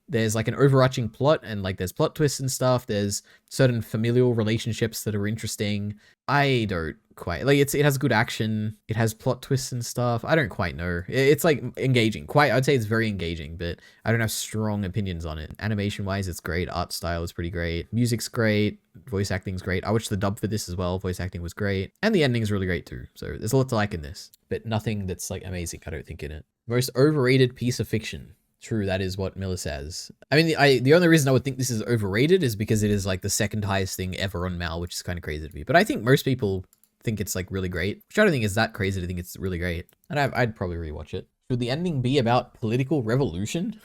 There's like an overarching plot and like there's plot twists and stuff. There's certain familial relationships that are interesting. I don't quite like it has good action. It has plot twists and stuff. I don't quite know. It's like engaging. I'd say it's very engaging, but I don't have strong opinions on it. Animation wise, it's great. Art style is pretty great. Music's great. Voice acting's great. I watched the dub for this as well. Voice acting was great. And the ending is really great too. So there's a lot to like in this, but nothing that's like amazing, I don't think, in it. Most overrated piece of fiction. True, that is what Miller says. I mean, the only reason I would think this is overrated is because it is like the second highest thing ever on Mal, which is kind of crazy to me. But I think most people think it's like really great, which I don't think is that crazy to think it's really great. And I'd probably rewatch it. Should the ending be about political revolution?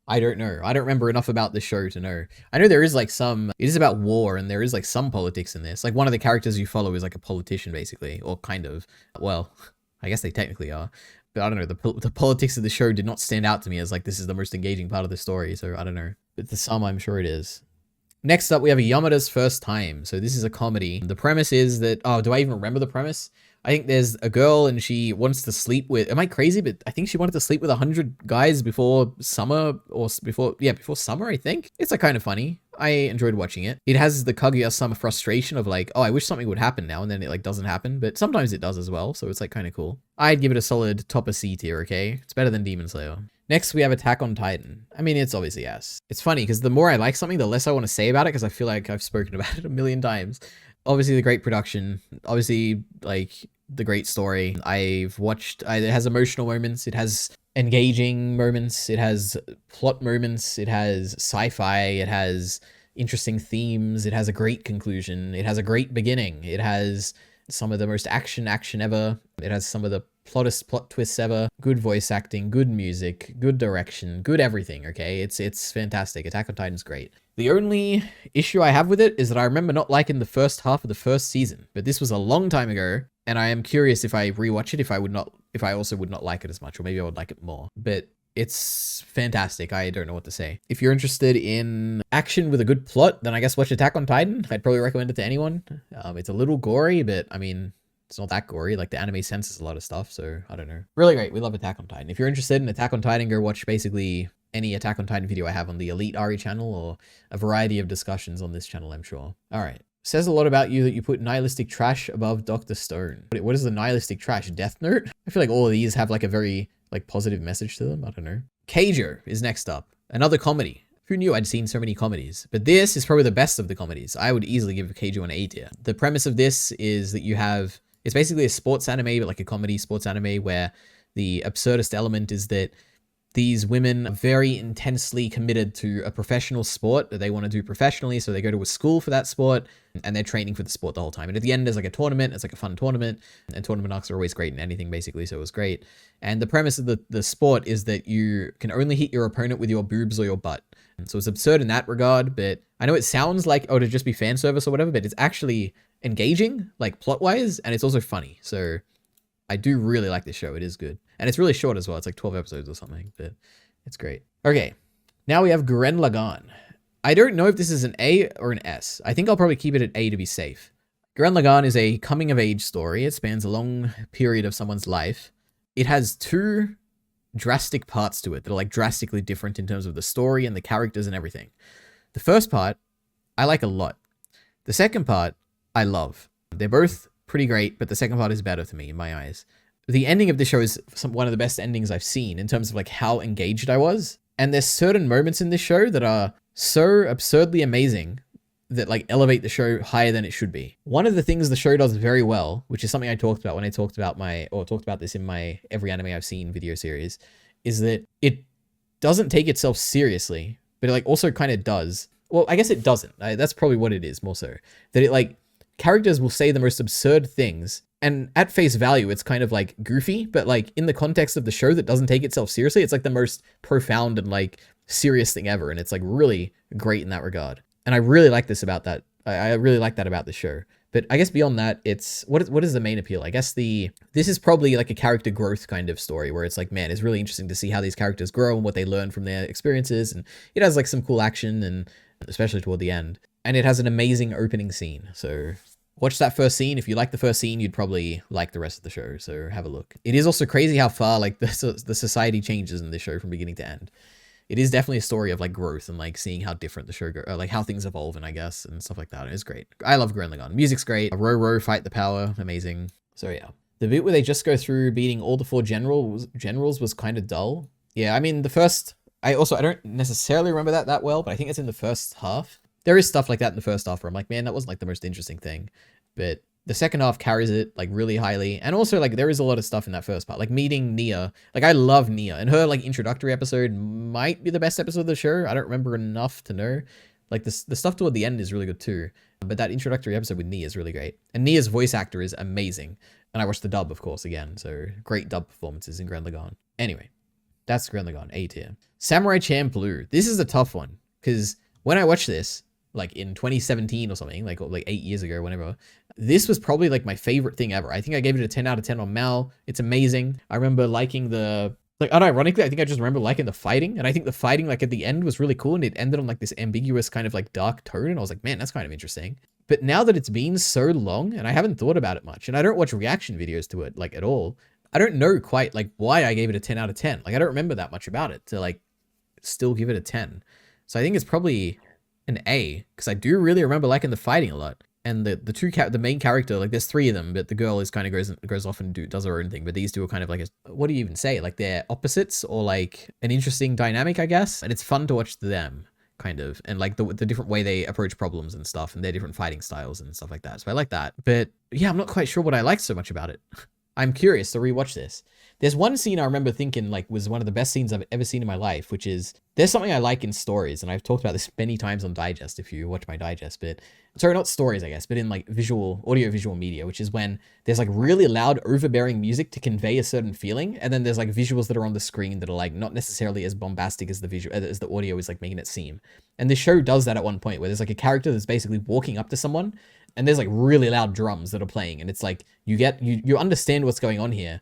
I don't know. I don't remember enough about the show to know. I know there is like it is about war and there is like some politics in this. Like one of the characters you follow is like a politician basically, or kind of. Well, I guess they technically are. But I don't know, the politics of the show did not stand out to me as like this is the most engaging part of the story, so I don't know. But to some, I'm sure it is. Next up, we have Yamada's First Time. So this is a comedy. The premise is that, do I even remember the premise? I think there's a girl and she wants to sleep with, am I crazy? But I think she wanted to sleep with 100 guys before summer before summer, I think. It's like kind of funny. I enjoyed watching it. It has the Kaguya summer frustration of like, I wish something would happen now, and then it like doesn't happen, but sometimes it does as well. So it's like kind of cool. I'd give it a solid top of C tier, okay? It's better than Demon Slayer. Next, we have Attack on Titan. I mean, it's obviously yes. It's funny because the more I like something, the less I want to say about it because I feel like I've spoken about it a million times. Obviously the great production, obviously like the great story. I've watched, it has emotional moments, it has engaging moments, it has plot moments, it has sci-fi, it has interesting themes, it has a great conclusion, it has a great beginning, it has some of the most action ever, it has some of the plot twists ever, good voice acting, good music, good direction, good everything, okay? It's fantastic. Attack on Titan's great. The only issue I have with it is that I remember not liking the first half of the first season, but this was a long time ago, and I am curious if I rewatch it, if I also would not like it as much, or maybe I would like it more. But it's fantastic. I don't know what to say. If you're interested in action with a good plot, then I guess watch Attack on Titan. I'd probably recommend it to anyone. It's a little gory, but I mean, it's not that gory. Like the anime senses a lot of stuff, so I don't know. Really great. We love Attack on Titan. If you're interested in Attack on Titan, go watch basically any Attack on Titan video I have on the Elite Ari channel, or a variety of discussions on this channel, I'm sure. All right. Says a lot about you that you put nihilistic trash above Dr. Stone. What is the nihilistic trash? Death Note? I feel like all of these have like a very like positive message to them. I don't know. Keijo is next up. Another comedy. Who knew I'd seen so many comedies? But this is probably the best of the comedies. I would easily give Keijo an A tier. The premise of this is that you have, it's basically a sports anime, but like a comedy sports anime, where the absurdist element is that these women are very intensely committed to a professional sport that they want to do professionally. So they go to a school for that sport and they're training for the sport the whole time. And at the end, there's like a tournament. It's like a fun tournament, and tournament arcs are always great in anything basically. So it was great. And the premise of the sport is that you can only hit your opponent with your boobs or your butt. And so it's absurd in that regard, but I know it sounds like, oh, to just be fan service or whatever, but it's actually engaging, like plot wise. And it's also funny. So I do really like this show. It is good. And it's really short as well. It's like 12 episodes or something, but it's great. Okay, now we have Gurren Lagann. I don't know if this is an A or an S. I think I'll probably keep it at A to be safe. Gurren Lagann is a coming-of-age story. It spans a long period of someone's life. It has two drastic parts to it that are like drastically different in terms of the story and the characters and everything. The first part, I like a lot. The second part, I love. They're both pretty great, but the second part is better to me in my eyes. The ending of this show is one of the best endings I've seen in terms of like how engaged I was. And there's certain moments in this show that are so absurdly amazing that like elevate the show higher than it should be. One of the things the show does very well, which is something I talked about when I talked about this in my Every Anime I've Seen video series, is that it doesn't take itself seriously, but it like also kind of does. Well, I guess it doesn't. That's probably what it is more so. That it like, characters will say the most absurd things, and at face value, it's kind of like goofy, but like in the context of the show that doesn't take itself seriously, it's like the most profound and like serious thing ever. And it's like really great in that regard. And I really like this about that. I really like that about the show. But I guess beyond that, it's what is the main appeal? I guess this is probably like a character growth kind of story where it's like, man, it's really interesting to see how these characters grow and what they learn from their experiences. And it has like some cool action, and especially toward the end. And it has an amazing opening scene. So watch that first scene. If you like the first scene, you'd probably like the rest of the show. So have a look. It is also crazy how far like the society changes in this show from beginning to end. It is definitely a story of like growth and like seeing how different the show like how things evolve, and I guess, and stuff like that. It's great. I love Gurren Lagann. Music's great. Row fight the power. Amazing. So yeah. The bit where they just go through beating all the four generals was kind of dull. Yeah, I mean, I don't necessarily remember that well, but I think it's in the first half. There is stuff like that in the first half where I'm like, man, that wasn't like the most interesting thing. But the second half carries it like really highly. And also like there is a lot of stuff in that first part, like meeting Nia. Like I love Nia, and her like introductory episode might be the best episode of the show. I don't remember enough to know. Like the stuff toward the end is really good too. But that introductory episode with Nia is really great. And Nia's voice actor is amazing. And I watched the dub, of course, again. So great dub performances in Gurren Lagann. Anyway, that's Gurren Lagann, A tier. Samurai Champloo. This is a tough one, because when I watched this, like in 2017 or something, like 8 years ago, whenever, this was probably like my favorite thing ever. I think I gave it a 10 out of 10 on Mal. It's amazing. I remember liking unironically, I think I just remember liking the fighting. And I think the fighting like at the end was really cool. And it ended on like this ambiguous kind of like dark tone. And I was like, man, that's kind of interesting. But now that it's been so long and I haven't thought about it much, and I don't watch reaction videos to it like at all, I don't know quite like why I gave it a 10 out of 10. Like I don't remember that much about it to like still give it a 10. So I think it's probably an A, because I do really remember liking the fighting a lot. And the main character, like there's three of them, but the girl is kind of goes off and does her own thing. But these two are kind of like what do you even say? Like they're opposites, or like an interesting dynamic, I guess. And it's fun to watch them kind of, and like the different way they approach problems and stuff, and their different fighting styles and stuff like that. So I like that. But yeah, I'm not quite sure what I liked so much about it. I'm curious to rewatch this. There's one scene I remember thinking like was one of the best scenes I've ever seen in my life, which is there's something I like in stories, and I've talked about this many times on Digest if you watch my Digest, but sorry, not stories, I guess, but in like audio-visual media, which is when there's like really loud, overbearing music to convey a certain feeling, and then there's like visuals that are on the screen that are like not necessarily as bombastic as the audio is like making it seem. And the show does that at one point where there's like a character that's basically walking up to someone, and there's like really loud drums that are playing, and it's like you understand what's going on here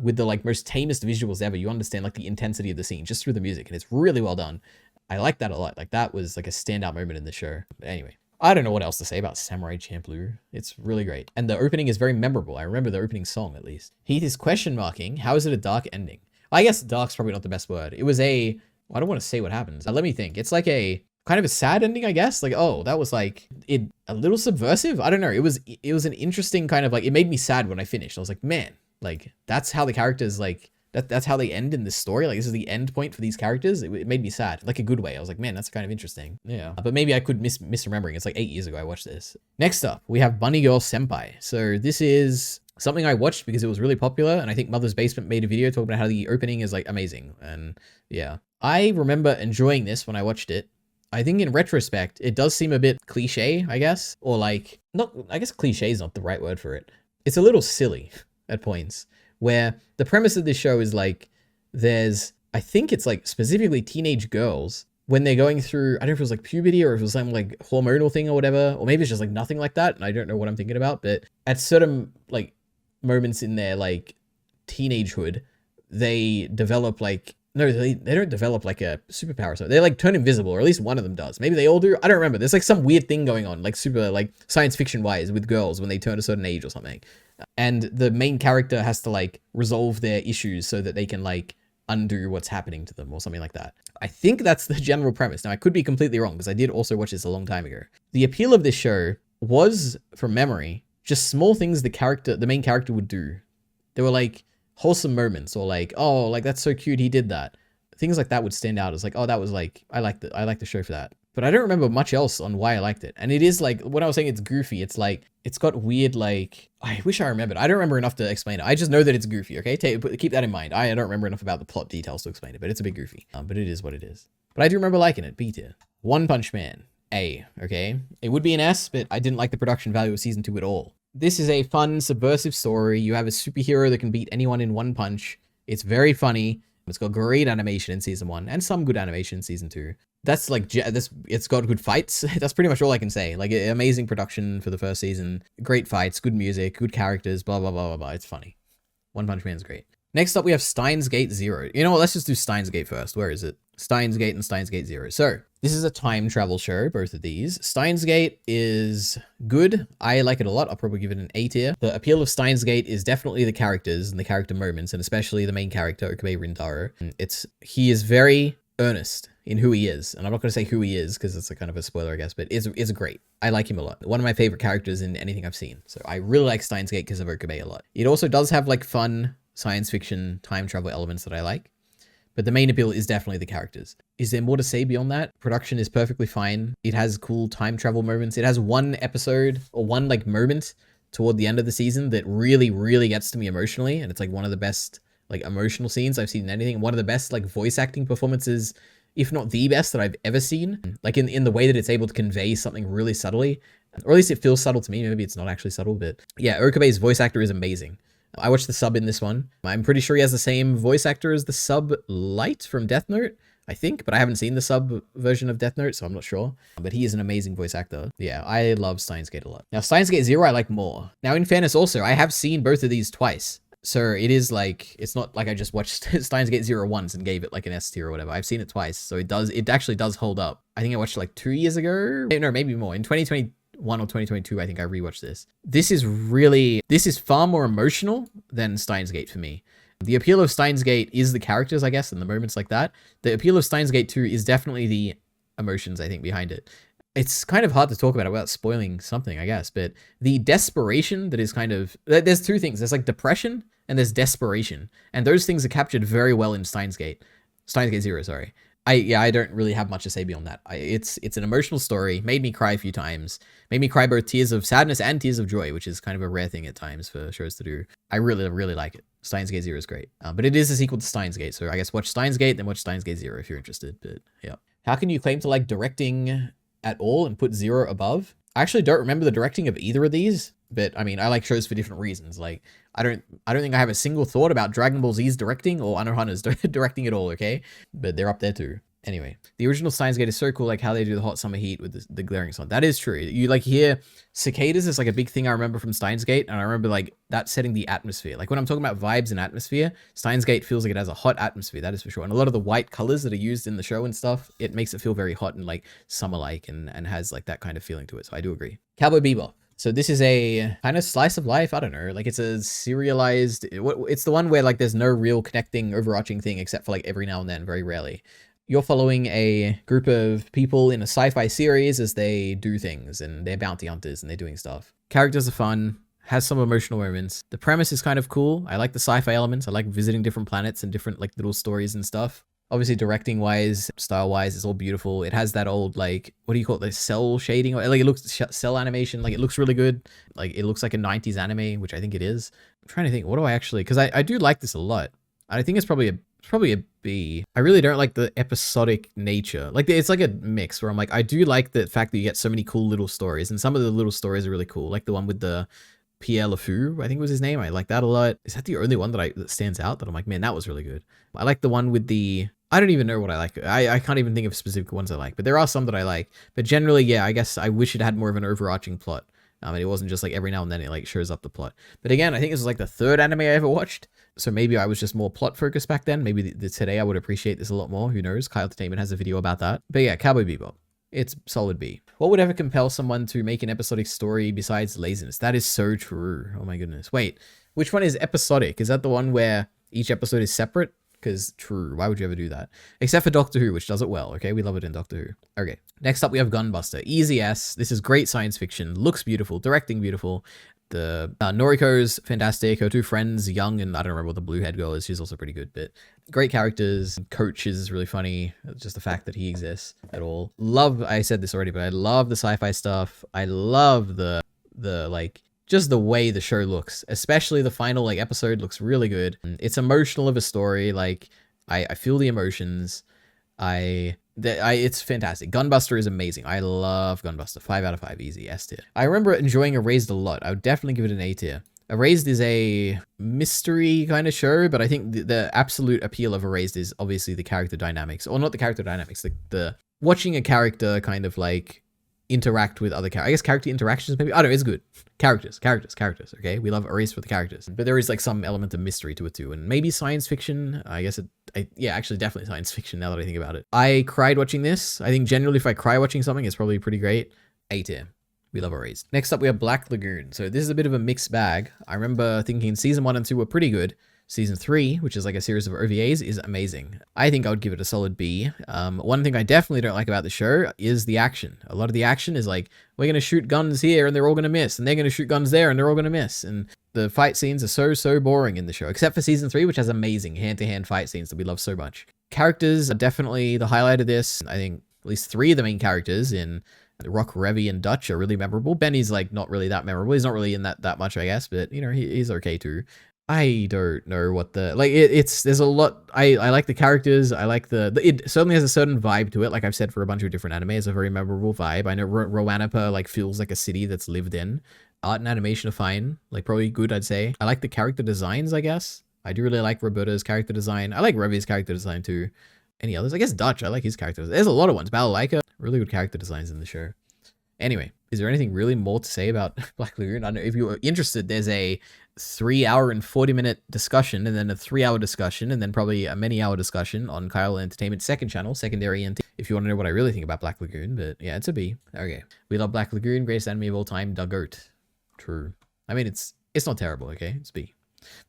with the like most tamest visuals ever. You understand like the intensity of the scene just through the music, and it's really well done. I like that a lot. Like that was like a standout moment in the show. But anyway, I don't know what else to say about Samurai Champloo. It's really great. And the opening is very memorable. I remember the opening song at least. Heath is question marking, how is it a dark ending? I guess dark's probably not the best word. It was I don't want to say what happens. Let me think. It's like a kind of a sad ending, I guess. Like, oh, that was like a little subversive. I don't know. It was an interesting kind of like, it made me sad when I finished. I was like, man, like that's how the characters like, that's how they end in this story. Like this is the end point for these characters. It made me sad, like a good way. I was like, man, that's kind of interesting. Yeah. But maybe I could misremembering. It's like 8 years ago I watched this. Next up, we have Bunny Girl Senpai. So this is something I watched because it was really popular. And I think Mother's Basement made a video talking about how the opening is like amazing. And yeah, I remember enjoying this when I watched it. I think in retrospect, it does seem a bit cliche, I guess, or like I guess cliche is not the right word for it. It's a little silly at points, where the premise of this show is like, I think it's like specifically teenage girls when they're going through, I don't know if it was like puberty or if it was some like hormonal thing or whatever, or maybe it's just like nothing like that. And I don't know what I'm thinking about, but at certain like moments in their like teenagehood, they develop like, no, they don't develop like a superpower. So they like turn invisible, or at least one of them does. Maybe they all do. I don't remember. There's like some weird thing going on, like super like science fiction wise with girls when they turn a certain age or something. And the main character has to like resolve their issues so that they can like undo what's happening to them or something like that. I think that's the general premise. Now I could be completely wrong because I did also watch this a long time ago. The appeal of this show was, from memory, just small things the main character would do. They were like wholesome moments, or like, oh, like that's so cute, he did that. Things like that would stand out as like, oh, that was like, I like the show for that. But I don't remember much else on why I liked it. And it is like, when I was saying it's goofy, it's like, it's got weird, like, I wish I remembered. I don't remember enough to explain it. I just know that it's goofy, okay? Keep that in mind. I don't remember enough about the plot details to explain it, but it's a bit goofy. But it is what it is. But I do remember liking it. B tier. One Punch Man. A, okay? It would be an S, but I didn't like the production value of season 2 at all. This is a fun, subversive story. You have a superhero that can beat anyone in one punch. It's very funny. It's got great animation in season 1 and some good animation in season 2. That's like, it's got good fights. That's pretty much all I can say. Like, amazing production for the first season. Great fights, good music, good characters, blah, blah, blah, blah, blah. It's funny. One Punch Man's great. Next up, we have Steins Gate Zero. You know what? Let's just do Steins Gate first. Where is it? Steins Gate and Steins Gate Zero. So, this is a time travel show, both of these. Steins Gate is good. I like it a lot. I'll probably give it an A tier. The appeal of Steins Gate is definitely the characters and the character moments, and especially the main character, Okabe Rintaro. He is very earnest in who he is. And I'm not going to say who he is because it's a kind of a spoiler, I guess, but it's great. I like him a lot. One of my favorite characters in anything I've seen. So I really like Steins Gate because of Okabe a lot. It also does have like fun science fiction time travel elements that I like. But the main appeal is definitely the characters. Is there more to say beyond that? Production is perfectly fine. It has cool time travel moments. It has one episode or one like moment toward the end of the season that really, really gets to me emotionally. And it's like one of the best like emotional scenes I've seen in anything. One of the best like voice acting performances, if not the best that I've ever seen. Like in the way that it's able to convey something really subtly. Or at least it feels subtle to me. Maybe it's not actually subtle, but yeah, Okabe's voice actor is amazing. I watched the sub in this one. I'm pretty sure he has the same voice actor as the sub Light from Death Note, I think, but I haven't seen the sub version of Death Note, so I'm not sure. But he is an amazing voice actor. Yeah, I love Steins Gate a lot. Now, Steins Gate Zero I like more. Now, in fairness also, I have seen both of these twice. So it is like, it's not like I just watched Steins Gate Zero once and gave it like an S tier or whatever. I've seen it twice, so it actually does hold up. I think I watched it like 2 years ago. No, maybe more. In 2021 or 2022, I think I rewatched this. This is far more emotional than Steins Gate for me. The appeal of Steins Gate is the characters, I guess, and the moments like that. The appeal of Steins Gate 2 is definitely the emotions, I think, behind it. It's kind of hard to talk about it without spoiling something, I guess, but the desperation that is kind of, there's two things. There's like depression and there's desperation. And those things are captured very well in Steins Gate Zero, sorry. I don't really have much to say beyond that. It's an emotional story, made me cry a few times, made me cry both tears of sadness and tears of joy, which is kind of a rare thing at times for shows to do. I really, really like it. Steins Gate Zero is great, but it is a sequel to Steins Gate, so I guess watch Steins Gate, then watch Steins Gate Zero if you're interested. But yeah, how can you claim to like directing at all and put Zero above? I actually don't remember the directing of either of these, but I mean, I like shows for different reasons. Like, I don't think I have a single thought about Dragon Ball Z's directing or Anohana's directing at all, okay? But they're up there too. Anyway, the original Steins Gate is so cool, like how they do the hot summer heat with the glaring sun. That is true. You like hear cicadas is like a big thing I remember from Steins Gate, and I remember like that setting the atmosphere. Like when I'm talking about vibes and atmosphere, Steins Gate feels like it has a hot atmosphere, that is for sure. And a lot of the white colors that are used in the show and stuff, it makes it feel very hot and like summer-like and has like that kind of feeling to it. So I do agree. Cowboy Bebop. So this is a kind of slice of life. I don't know. Like it's a serialized, it's the one where like there's no real connecting overarching thing except for like every now and then, very rarely. You're following a group of people in a sci-fi series as they do things, and they're bounty hunters and they're doing stuff. Characters are fun, has some emotional moments. The premise is kind of cool. I like the sci-fi elements. I like visiting different planets and different like little stories and stuff. Obviously directing wise, style wise, it's all beautiful. It has that old like, what do you call it? The cell shading, like it looks cell animation. Like it looks really good. Like it looks like a 90s anime, which I think it is. I'm trying to think, what do I actually, cause I do like this a lot. I think it's probably a B. I really don't like the episodic nature. Like it's like a mix where I'm like, I do like the fact that you get so many cool little stories, and some of the little stories are really cool. Like the one with the Pierre LeFou, I think was his name. I like that a lot. Is that the only one that stands out that I'm like, man, that was really good. I like the one with the, I don't even know what I like. I can't even think of specific ones I like, but there are some that I like. But generally, yeah, I guess I wish it had more of an overarching plot. And it wasn't just like every now and then it like shows up the plot. But again, I think this was like the third anime I ever watched. So maybe I was just more plot focused back then. Maybe today I would appreciate this a lot more. Who knows? Kyle Entertainment has a video about that. But yeah, Cowboy Bebop. It's solid B. What would ever compel someone to make an episodic story besides laziness? That is so true. Oh my goodness. Wait, which one is episodic? Is that the one where each episode is separate? Because true, why would you ever do that? Except for Doctor Who, which does it well, okay? We love it in Doctor Who. Okay, next up we have Gunbuster. Easy S. This is great science fiction. Looks beautiful. Directing beautiful. The Noriko's fantastic. Her two friends, young and I don't remember what the blue head girl is. She's also pretty good, but great characters. Coach is really funny. Just the fact that he exists at all. Love, I said this already, but I love the sci-fi stuff. I love the like, just the way the show looks, especially the final like episode looks really good. It's emotional of a story. Like I feel the emotions. It's fantastic. Gunbuster is amazing. I love Gunbuster. 5 out of 5, easy, S tier. I remember enjoying Erased a lot. I would definitely give it an A tier. Erased is a mystery kind of show, but I think the absolute appeal of Erased is obviously the character dynamics, or not the character dynamics, the watching a character kind of like interact with other characters. I guess character interactions maybe. I don't know, it's good. Characters. Okay, we love Erased for the characters, but there is like some element of mystery to it too, and maybe science fiction. I guess yeah, actually definitely science fiction now that I think about it. I cried watching this. I think generally if I cry watching something, it's probably pretty great. A tier. We love Erased. Next up we have Black Lagoon. So this is a bit of a mixed bag. I remember thinking season 1 and 2 were pretty good. Season 3, which is like a series of OVAs, is amazing. I think I would give it a solid B. One thing I definitely don't like about the show is the action. A lot of the action is like, we're going to shoot guns here and they're all going to miss, and they're going to shoot guns there and they're all going to miss. And the fight scenes are so boring in the show, except for season 3, which has amazing hand-to-hand fight scenes that we love so much. Characters are definitely the highlight of this. I think at least 3 of the main characters in Rock, Revy, and Dutch are really memorable. Benny's like not really that memorable. He's not really in that much, I guess, but you know, he's okay too. I don't know what the, like, there's a lot. I like the characters. I like it certainly has a certain vibe to it. Like I've said for a bunch of different anime, it's a very memorable vibe. I know Roanapa like feels like a city that's lived in. Art and animation are fine, like probably good, I'd say. I like the character designs, I guess. I do really like Roberta's character design. I like Revy's character design too. Any others? I guess Dutch, I like his characters. There's a lot of ones. Balalaika, really good character designs in the show. Anyway, is there anything really more to say about Black Lagoon? I don't know. If you're interested, there's a 3-hour and 40-minute discussion, and then a 3-hour discussion, and then probably a many-hour discussion on Kyle Entertainment's second channel, Secondary NT, if you want to know what I really think about Black Lagoon. But yeah, it's a B. Okay. We love Black Lagoon, greatest anime of all time, Dagoat. True. I mean, it's not terrible, okay? It's B.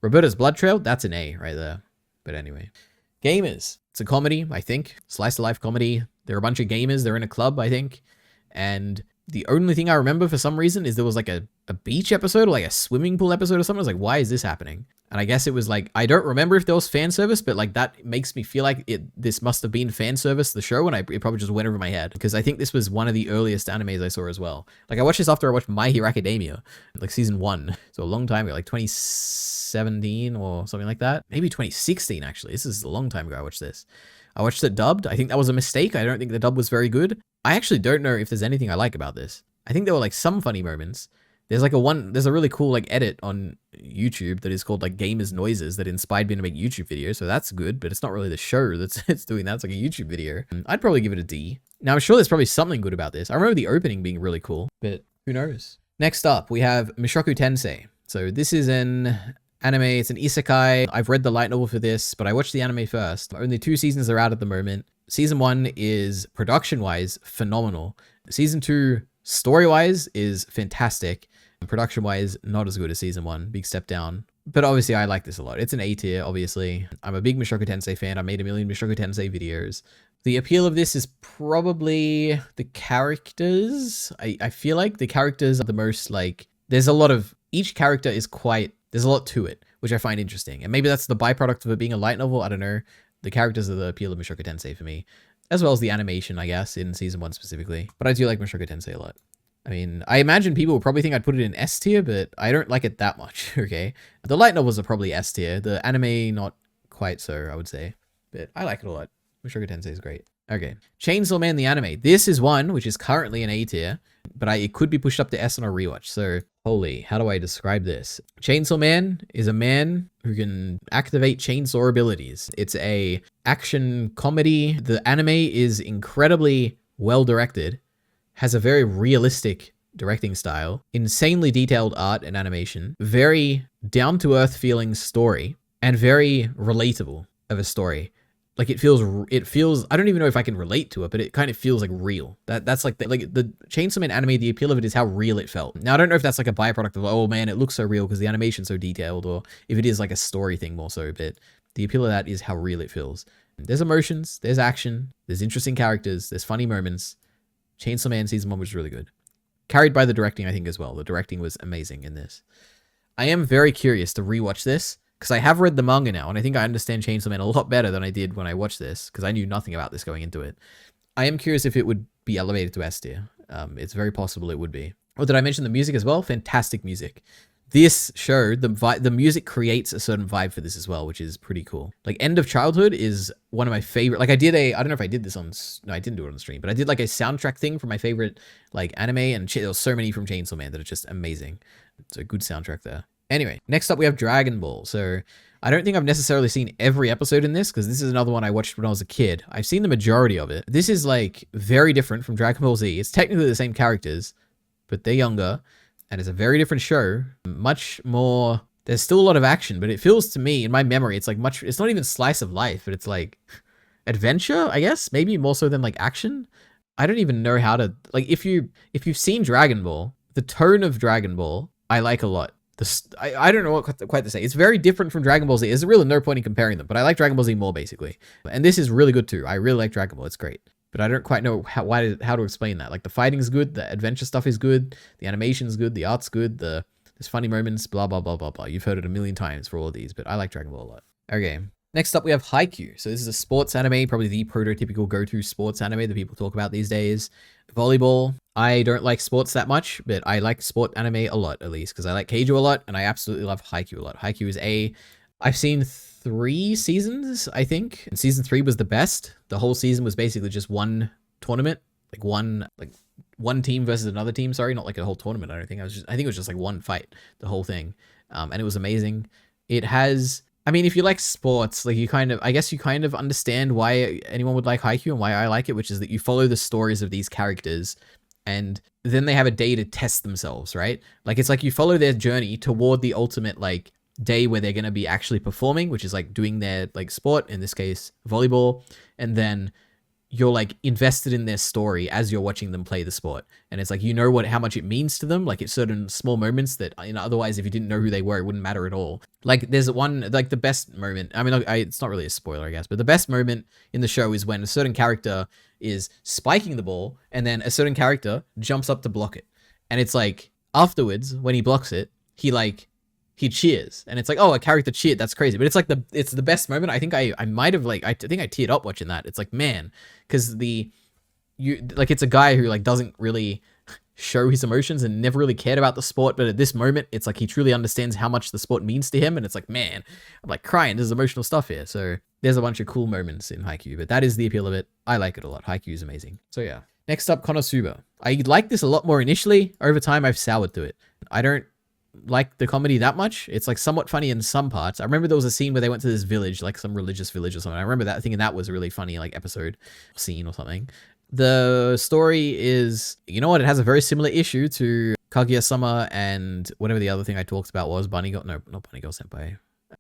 Roberta's Blood Trail, that's an A right there. But anyway. Gamers. It's a comedy, I think. Slice of life comedy. They're a bunch of gamers. They're in a club, I think. And the only thing I remember for some reason is there was like a beach episode or like a swimming pool episode or something. I was like, why is this happening? And I guess it was like, I don't remember if there was fan service, but like that makes me feel like this must have been fan service, the show, and it probably just went over my head. Because I think this was one of the earliest animes I saw as well. Like I watched this after I watched My Hero Academia, like season 1. So a long time ago, like 2017 or something like that. Maybe 2016 actually. This is a long time ago I watched this. I watched it dubbed. I think that was a mistake. I don't think the dub was very good. I actually don't know if there's anything I like about this. I think there were like some funny moments. There's a really cool like edit on YouTube that is called like Gamers Noises that inspired me to make YouTube videos. So that's good, but it's not really the show that's doing that. It's like a YouTube video. I'd probably give it a D. Now I'm sure there's probably something good about this. I remember the opening being really cool, but who knows? Next up, we have Mushoku Tensei. So this is an anime. It's an isekai. I've read the light novel for this, but I watched the anime first. Only 2 seasons are out at the moment. Season 1 is production-wise phenomenal. Season 2, story-wise, is fantastic. Production-wise, not as good as season 1. Big step down. But obviously, I like this a lot. It's an A tier, obviously. I'm a big Mushoku Tensei fan. I made a million Mushoku Tensei videos. The appeal of this is probably the characters. I feel like the characters are the most, like... There's a lot of... Each character is quite... There's a lot to it, which I find interesting. And maybe that's the byproduct of it being a light novel. I don't know. The characters are the appeal of Mushoku Tensei for me. As well as the animation, I guess, in season 1 specifically. But I do like Mushoku Tensei a lot. I mean, I imagine people will probably think I'd put it in S tier, but I don't like it that much, okay? The light novels are probably S tier. The anime, not quite so, I would say. But I like it a lot. Mushoku Tensei is great. Okay. Chainsaw Man, the anime. This is one which is currently an A tier, but it could be pushed up to S on a rewatch. So, holy, how do I describe this? Chainsaw Man is a man who can activate chainsaw abilities. It's a action comedy. The anime is incredibly well directed. Has a very realistic directing style, insanely detailed art and animation, very down-to-earth feeling story, and very relatable of a story. Like it feels, I don't even know if I can relate to it, but it kind of feels like real. That's like the Chainsaw Man anime, the appeal of it is how real it felt. Now, I don't know if that's like a byproduct of, oh man, it looks so real because the animation's so detailed, or if it is like a story thing more so, but the appeal of that is how real it feels. There's emotions, there's action, there's interesting characters, there's funny moments. Chainsaw Man season 1 was really good. Carried by the directing, I think, as well. The directing was amazing in this. I am very curious to rewatch this, because I have read the manga now, and I think I understand Chainsaw Man a lot better than I did when I watched this, because I knew nothing about this going into it. I am curious if it would be elevated to S tier. It's very possible it would be. Oh, did I mention the music as well? Fantastic music. This show, the music creates a certain vibe for this as well, which is pretty cool. Like End of Childhood is one of my favorite, like I don't know if I did this on, no, I didn't do it on the stream, but I did like a soundtrack thing for my favorite like anime, and there was so many from Chainsaw Man that are just amazing. It's a good soundtrack there. Anyway, next up we have Dragon Ball. So I don't think I've necessarily seen every episode in this, because this is another one I watched when I was a kid. I've seen the majority of it. This is like very different from Dragon Ball Z. It's technically the same characters, but they're younger. And it's a very different show, much more, there's still a lot of action, but it feels to me, in my memory, it's like it's not even slice of life, but it's like adventure, I guess, maybe more so than like action. I don't even know how to, like, if you've seen Dragon Ball, the tone of Dragon Ball, I like a lot. I don't know what quite to say. It's very different from Dragon Ball Z. There's really no point in comparing them, but I like Dragon Ball Z more, basically. And this is really good too. I really like Dragon Ball. It's great. But I don't quite know how to explain that. Like the fighting's good, the adventure stuff is good, the animation's good, the art's good, there's funny moments, blah, blah, blah, blah, blah. You've heard it a million times for all of these, but I like Dragon Ball a lot. Okay. Next up, we have Haikyuu. So this is a sports anime, probably the prototypical go-to sports anime that people talk about these days. Volleyball. I don't like sports that much, but I like sport anime a lot, at least, because I like Keijo a lot, and I absolutely love Haikyuu a lot. Haikyuu is I've seen 3 seasons, I think. And season 3 was the best. The whole season was basically just one tournament, like one team versus another team. Sorry, not like a whole tournament. I don't think. I think it was just like one fight, the whole thing, and it was amazing. It has. I mean, if you like sports, like I guess you kind of understand why anyone would like Haikyuu and why I like it, which is that you follow the stories of these characters, and then they have a day to test themselves, right? Like it's like you follow their journey toward the ultimate like day where they're going to be actually performing, which is like doing their like sport, in this case volleyball, and then you're like invested in their story as you're watching them play the sport, and it's like you know how much it means to them, like it's certain small moments that, you know, otherwise if you didn't know who they were it wouldn't matter at all. Like there's one, like the best moment, I mean it's not really a spoiler I guess, but the best moment in the show is when a certain character is spiking the ball and then a certain character jumps up to block it, and it's like afterwards when he blocks it, he he cheers, and it's like, oh, a character cheered, that's crazy. But it's like it's the best moment. I think I might have like I think I teared up watching that. It's like, man, because it's a guy who like doesn't really show his emotions and never really cared about the sport, but at this moment it's like he truly understands how much the sport means to him, and it's like, man, I'm like crying. There's emotional stuff here. So there's a bunch of cool moments in Haikyuu, but that is the appeal of it. I like it a lot. Haikyuu is amazing. So yeah. Next up, Konosuba. I liked this a lot more initially. Over time, I've soured to it. I don't like the comedy that much. It's like somewhat funny in some parts. I remember there was a scene where they went to this village, like some religious village or something. I remember that, thinking that was a really funny like episode scene or something. The story is, you know what? It has a very similar issue to Kaguya-sama and whatever the other thing I talked about was. Bunny Girl, no, not Bunny Girl Senpai.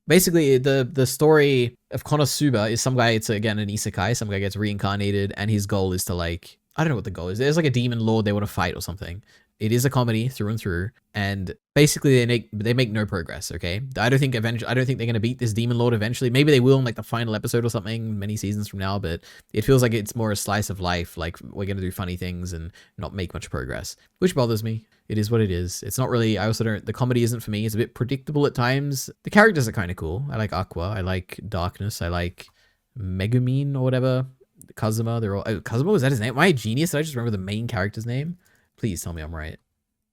Basically, the story of Konosuba is some guy, it's again an isekai, some guy gets reincarnated, and his goal is to like, I don't know what the goal is. There's like a demon lord they want to fight or something. It is a comedy through and through, and basically they make no progress. Okay, I don't think they're gonna beat this demon lord eventually. Maybe they will in like the final episode or something, many seasons from now. But it feels like it's more a slice of life. Like we're gonna do funny things and not make much progress, which bothers me. It is what it is. It's not really. I also don't. The comedy isn't for me. It's a bit predictable at times. The characters are kind of cool. I like Aqua. I like Darkness. I like Megumin or whatever. Kazuma. They're all. Oh, Kazuma, was that his name? Am I a genius? Did I just remember the main character's name? Please tell me I'm right.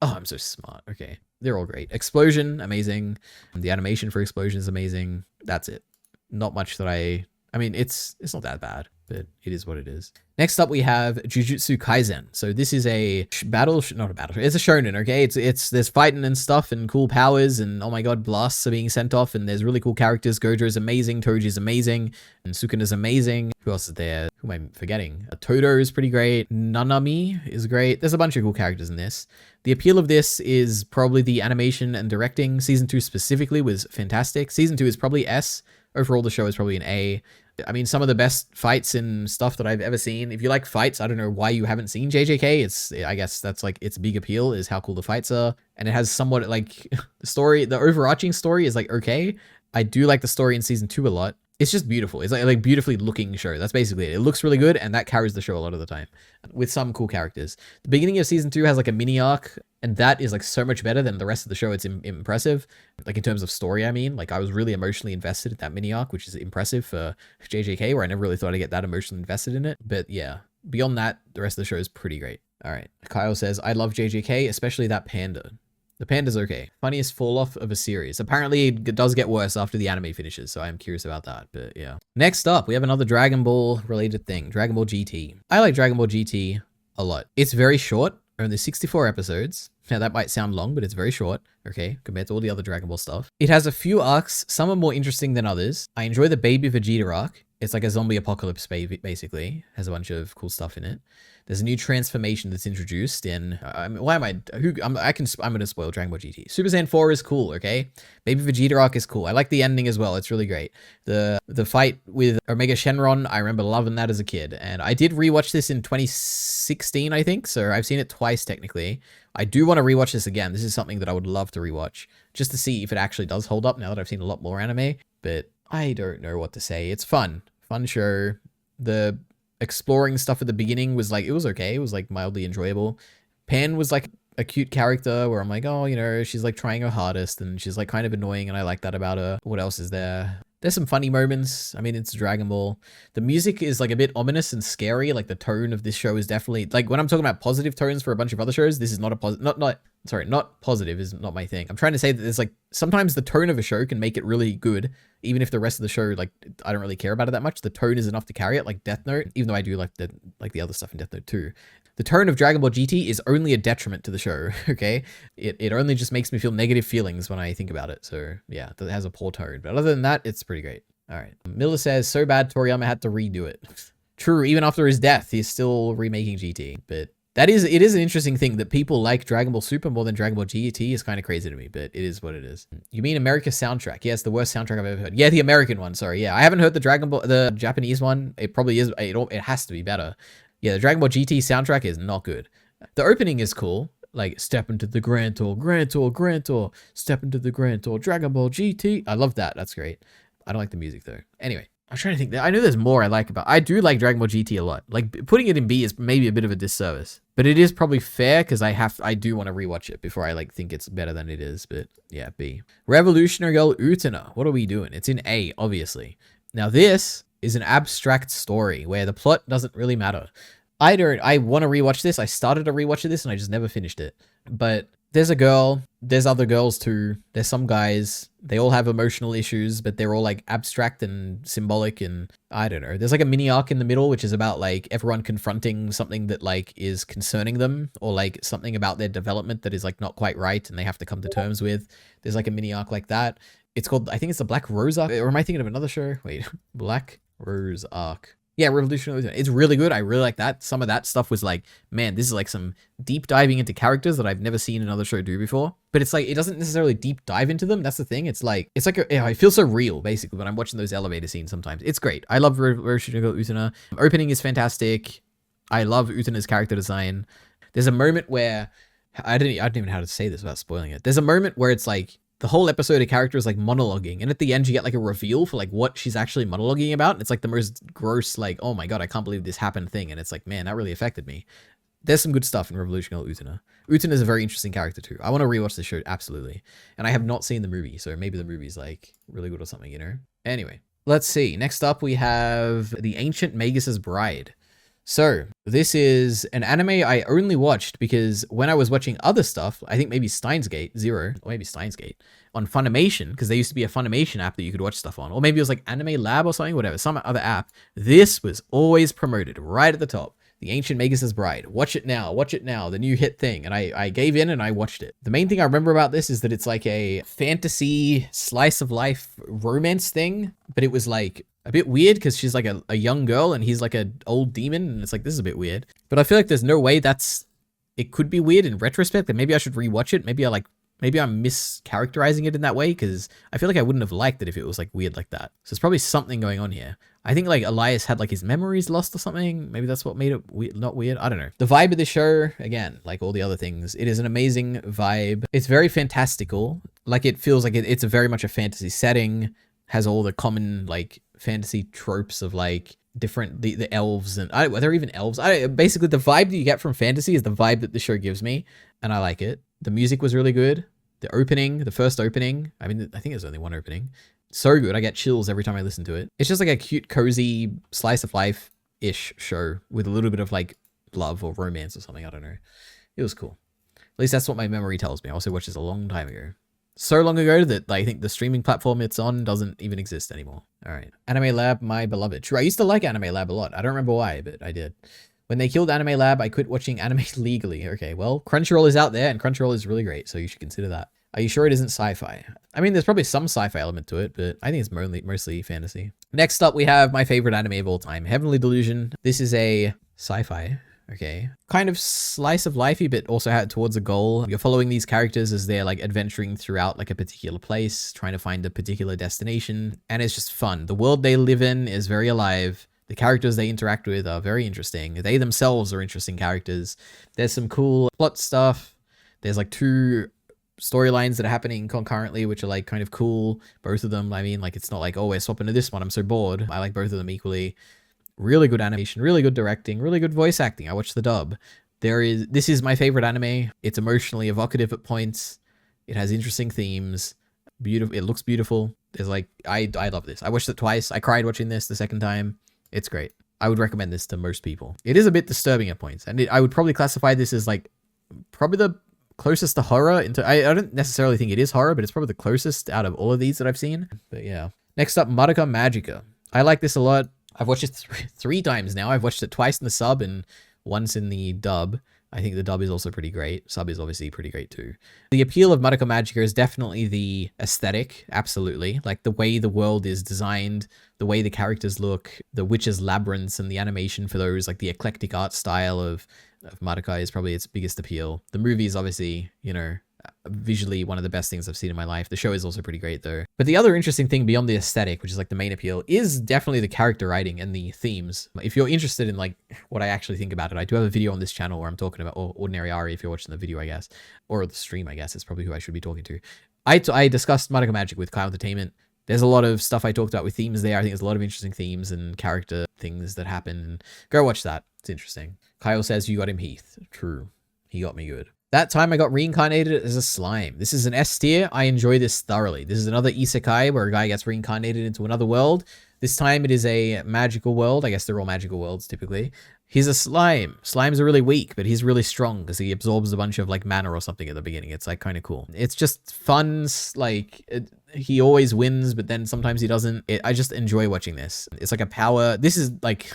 Oh, I'm so smart. Okay. They're all great. Explosion, amazing. The animation for Explosion is amazing. That's it. Not much that I mean, it's not that bad, but it is what it is. Next up, we have Jujutsu Kaisen. So this is a not a battle. It's a shonen, okay? There's fighting and stuff and cool powers and oh my god, blasts are being sent off and there's really cool characters. Gojo is amazing. Toji is amazing. And Sukuna is amazing. Who else is there? Who am I forgetting? Todo is pretty great. Nanami is great. There's a bunch of cool characters in this. The appeal of this is probably the animation and directing. Season 2 specifically was fantastic. Season 2 is probably S. Overall, the show is probably an A. I mean, some of the best fights and stuff that I've ever seen. If you like fights, I don't know why you haven't seen JJK. I guess that's like its big appeal is how cool the fights are. And it has somewhat like the overarching story is like, okay. I do like the story in season 2 a lot. It's just beautiful. It's like beautifully looking show. That's basically it. It looks really good, and that carries the show a lot of the time with some cool characters. The beginning of season 2 has like a mini arc, and that is like so much better than the rest of the show. It's impressive. Like in terms of story, I mean, like I was really emotionally invested in that mini arc, which is impressive for JJK, where I never really thought I'd get that emotionally invested in it. But yeah, beyond that, the rest of the show is pretty great. All right. Kyle says, I love JJK, especially that panda. The panda's okay. Funniest fall off of a series. Apparently it does get worse after the anime finishes, so I'm curious about that, but yeah. Next up, we have another Dragon Ball related thing, Dragon Ball GT. I like Dragon Ball GT a lot. It's very short, only 64 episodes. Now that might sound long, but it's very short, okay, compared to all the other Dragon Ball stuff. It has a few arcs. Some are more interesting than others. I enjoy the Baby Vegeta arc. It's like a zombie apocalypse, basically. Has a bunch of cool stuff in it. There's a new transformation that's introduced in. Why am I? I'm going to spoil Dragon Ball GT. Super Saiyan 4 is cool, okay? Baby Vegeta arc is cool. I like the ending as well. It's really great. The fight with Omega Shenron, I remember loving that as a kid, and I did rewatch this in 2016, I think. So I've seen it twice technically. I do want to rewatch this again. This is something that I would love to rewatch just to see if it actually does hold up now that I've seen a lot more anime. But I don't know what to say. It's fun show. The exploring stuff at the beginning was like, it was okay. It was like mildly enjoyable. Pan was like a cute character where I'm like, oh, you know, she's like trying her hardest and she's like kind of annoying and I like that about her. What else is there? There's some funny moments. I mean, it's Dragon Ball. The music is like a bit ominous and scary. Like the tone of this show is definitely like when I'm talking about positive tones for a bunch of other shows, this is not a positive, not positive is not my thing. I'm trying to say that there's like sometimes the tone of a show can make it really good. Even if the rest of the show, like I don't really care about it that much. The tone is enough to carry it, like Death Note, even though I do like the other stuff in Death Note too. The tone of Dragon Ball GT is only a detriment to the show, okay? It only just makes me feel negative feelings when I think about it. So yeah, it has a poor tone. But other than that, it's pretty great. All right. Miller says, so bad Toriyama had to redo it. True, even after his death, he's still remaking GT. But it is an interesting thing that people like Dragon Ball Super more than Dragon Ball GT is kind of crazy to me, but it is what it is. You mean America's soundtrack? Yeah, it's the worst soundtrack I've ever heard. Yeah, the American one, sorry. Yeah, I haven't heard the Japanese one. It probably is, it has to be better. Yeah, the Dragon Ball GT soundtrack is not good. The opening is cool. Like, step into the Grand Tour, step into the Grand Tour, Dragon Ball GT. I love that. That's great. I don't like the music though. Anyway, I'm trying to think. I know there's more I like about. I do like Dragon Ball GT a lot. Like putting it in B is maybe a bit of a disservice, but it is probably fair because I do want to rewatch it before I like think it's better than it is. But yeah, B. Revolutionary Girl Utena. What are we doing? It's in A, obviously. Now this is an abstract story where the plot doesn't really matter. I want to rewatch this. I started to rewatch this and I just never finished it. But there's a girl, there's other girls too. There's some guys, they all have emotional issues, but they're all like abstract and symbolic and I don't know. There's like a mini arc in the middle, which is about like everyone confronting something that like is concerning them or like something about their development that is like not quite right and they have to come to terms with. There's like a mini arc like that. It's called, I think it's the Black Rose arc, or am I thinking of another show? Wait, Black Rose arc. Yeah, Revolutionary. It's really good. I really like that. Some of that stuff was like, man, this is like some deep diving into characters that I've never seen another show do before. But it's like, it doesn't necessarily deep dive into them. That's the thing. It's like, it feels so real, basically, when I'm watching those elevator scenes sometimes. It's great. I love Revolutionary Girl Utena. Opening is fantastic. I love Utena's character design. There's a moment where, I don't even know how to say this without spoiling it. There's a moment where it's like, the whole episode of character is like monologuing, and at the end you get like a reveal for like what she's actually monologuing about, and it's like the most gross, like, oh my god, I can't believe this happened thing, and it's like, man, that really affected me. There's some good stuff in Revolutionary Girl Utena. Utena is a very interesting character too. I want to rewatch the show, absolutely. And I have not seen the movie, so maybe the movie's like really good or something, you know? Anyway, let's see. Next up we have The Ancient Magus's Bride. So this is an anime I only watched because when I was watching other stuff, I think maybe Steins Gate, Zero, or maybe Steins Gate, on Funimation, because there used to be a Funimation app that you could watch stuff on, or maybe it was like Anime Lab or something, whatever, some other app. This was always promoted right at the top. The Ancient Magus's Bride. Watch it now, the new hit thing. And I gave in and I watched it. The main thing I remember about this is that it's like a fantasy slice of life romance thing, but it was like a bit weird because she's like a young girl and he's like an old demon, and it's like, this is a bit weird. But I feel like there's no way it could be weird in retrospect, and maybe I should rewatch it. Maybe I'm mischaracterizing it in that way, because I feel like I wouldn't have liked it if it was like weird like that. So it's probably something going on here. I think like Elias had like his memories lost or something. Maybe that's what made it weird, not weird. I don't know. The vibe of the show, again, like all the other things, it is an amazing vibe. It's very fantastical. Like it feels like it's a very much a fantasy setting, has all the common like fantasy tropes of like different, the elves and are there even elves? Basically the vibe that you get from fantasy is the vibe that the show gives me, and I like it. The music was really good. The first opening, I mean, I think there's only one opening. So good. I get chills every time I listen to it. It's just like a cute, cozy slice of life-ish show with a little bit of like love or romance or something. I don't know. It was cool. At least that's what my memory tells me. I also watched this a long time ago. So long ago that I think the streaming platform it's on doesn't even exist anymore. All right. Anime Lab, my beloved. True, I used to like Anime Lab a lot. I don't remember why, but I did. When they killed Anime Lab, I quit watching anime legally. Okay, well, Crunchyroll is out there, and Crunchyroll is really great, so you should consider that. Are you sure it isn't sci-fi? I mean, there's probably some sci-fi element to it, but I think it's mostly fantasy. Next up, we have my favorite anime of all time, Heavenly Delusion. This is a sci-fi, okay, kind of slice of lifey, but also had towards a goal. You're following these characters as they're like adventuring throughout like a particular place, trying to find a particular destination, and it's just fun. The world they live in is very alive. The characters they interact with are very interesting. They themselves are interesting characters. There's some cool plot stuff. There's like two storylines that are happening concurrently, which are like kind of cool. Both of them, I mean, like it's not like, oh, we're swapping to this one, I'm so bored. I like both of them equally. Really good animation, really good directing, really good voice acting. I watched the dub. This is my favorite anime. It's emotionally evocative at points. It has interesting themes. Beautiful. It looks beautiful. There's like, I love this. I watched it twice. I cried watching this the second time. It's great. I would recommend this to most people. It is a bit disturbing at points, and I would probably classify this as like probably the closest to horror. I don't necessarily think it is horror, but it's probably the closest out of all of these that I've seen. But yeah. Next up, Madoka Magica. I like this a lot. I've watched it three times now. I've watched it twice in the sub and once in the dub. I think the dub is also pretty great. Sub is obviously pretty great too. The appeal of Madoka Magica is definitely the aesthetic, absolutely. Like the way the world is designed, the way the characters look, the witches' labyrinths and the animation for those, like the eclectic art style of Madoka is probably its biggest appeal. The movie is obviously, you know, visually one of the best things I've seen in my life. The show is also pretty great though. But the other interesting thing beyond the aesthetic, which is like the main appeal, is definitely the character writing and the themes. If you're interested in like what I actually think about it, I do have a video on this channel where I'm talking about, or Ordinary Ari if you're watching the video, I guess, or the stream, I guess, is probably who I should be talking to. I discussed Madoka Magic with Kyle Entertainment. There's a lot of stuff I talked about with themes there. I think there's a lot of interesting themes and character things that happen. Go watch that. It's interesting. Kyle says you got him, Heath. True. He got me good. That time I got reincarnated as a slime. This is an S tier. I enjoy this thoroughly. This is another isekai where a guy gets reincarnated into another world. This time it is a magical world. I guess they're all magical worlds typically. He's a slime. Slimes are really weak, but he's really strong because he absorbs a bunch of like mana or something at the beginning. It's like kind of cool. It's just fun. Like he always wins, but then sometimes he doesn't. I just enjoy watching this. It's like a power. This is like,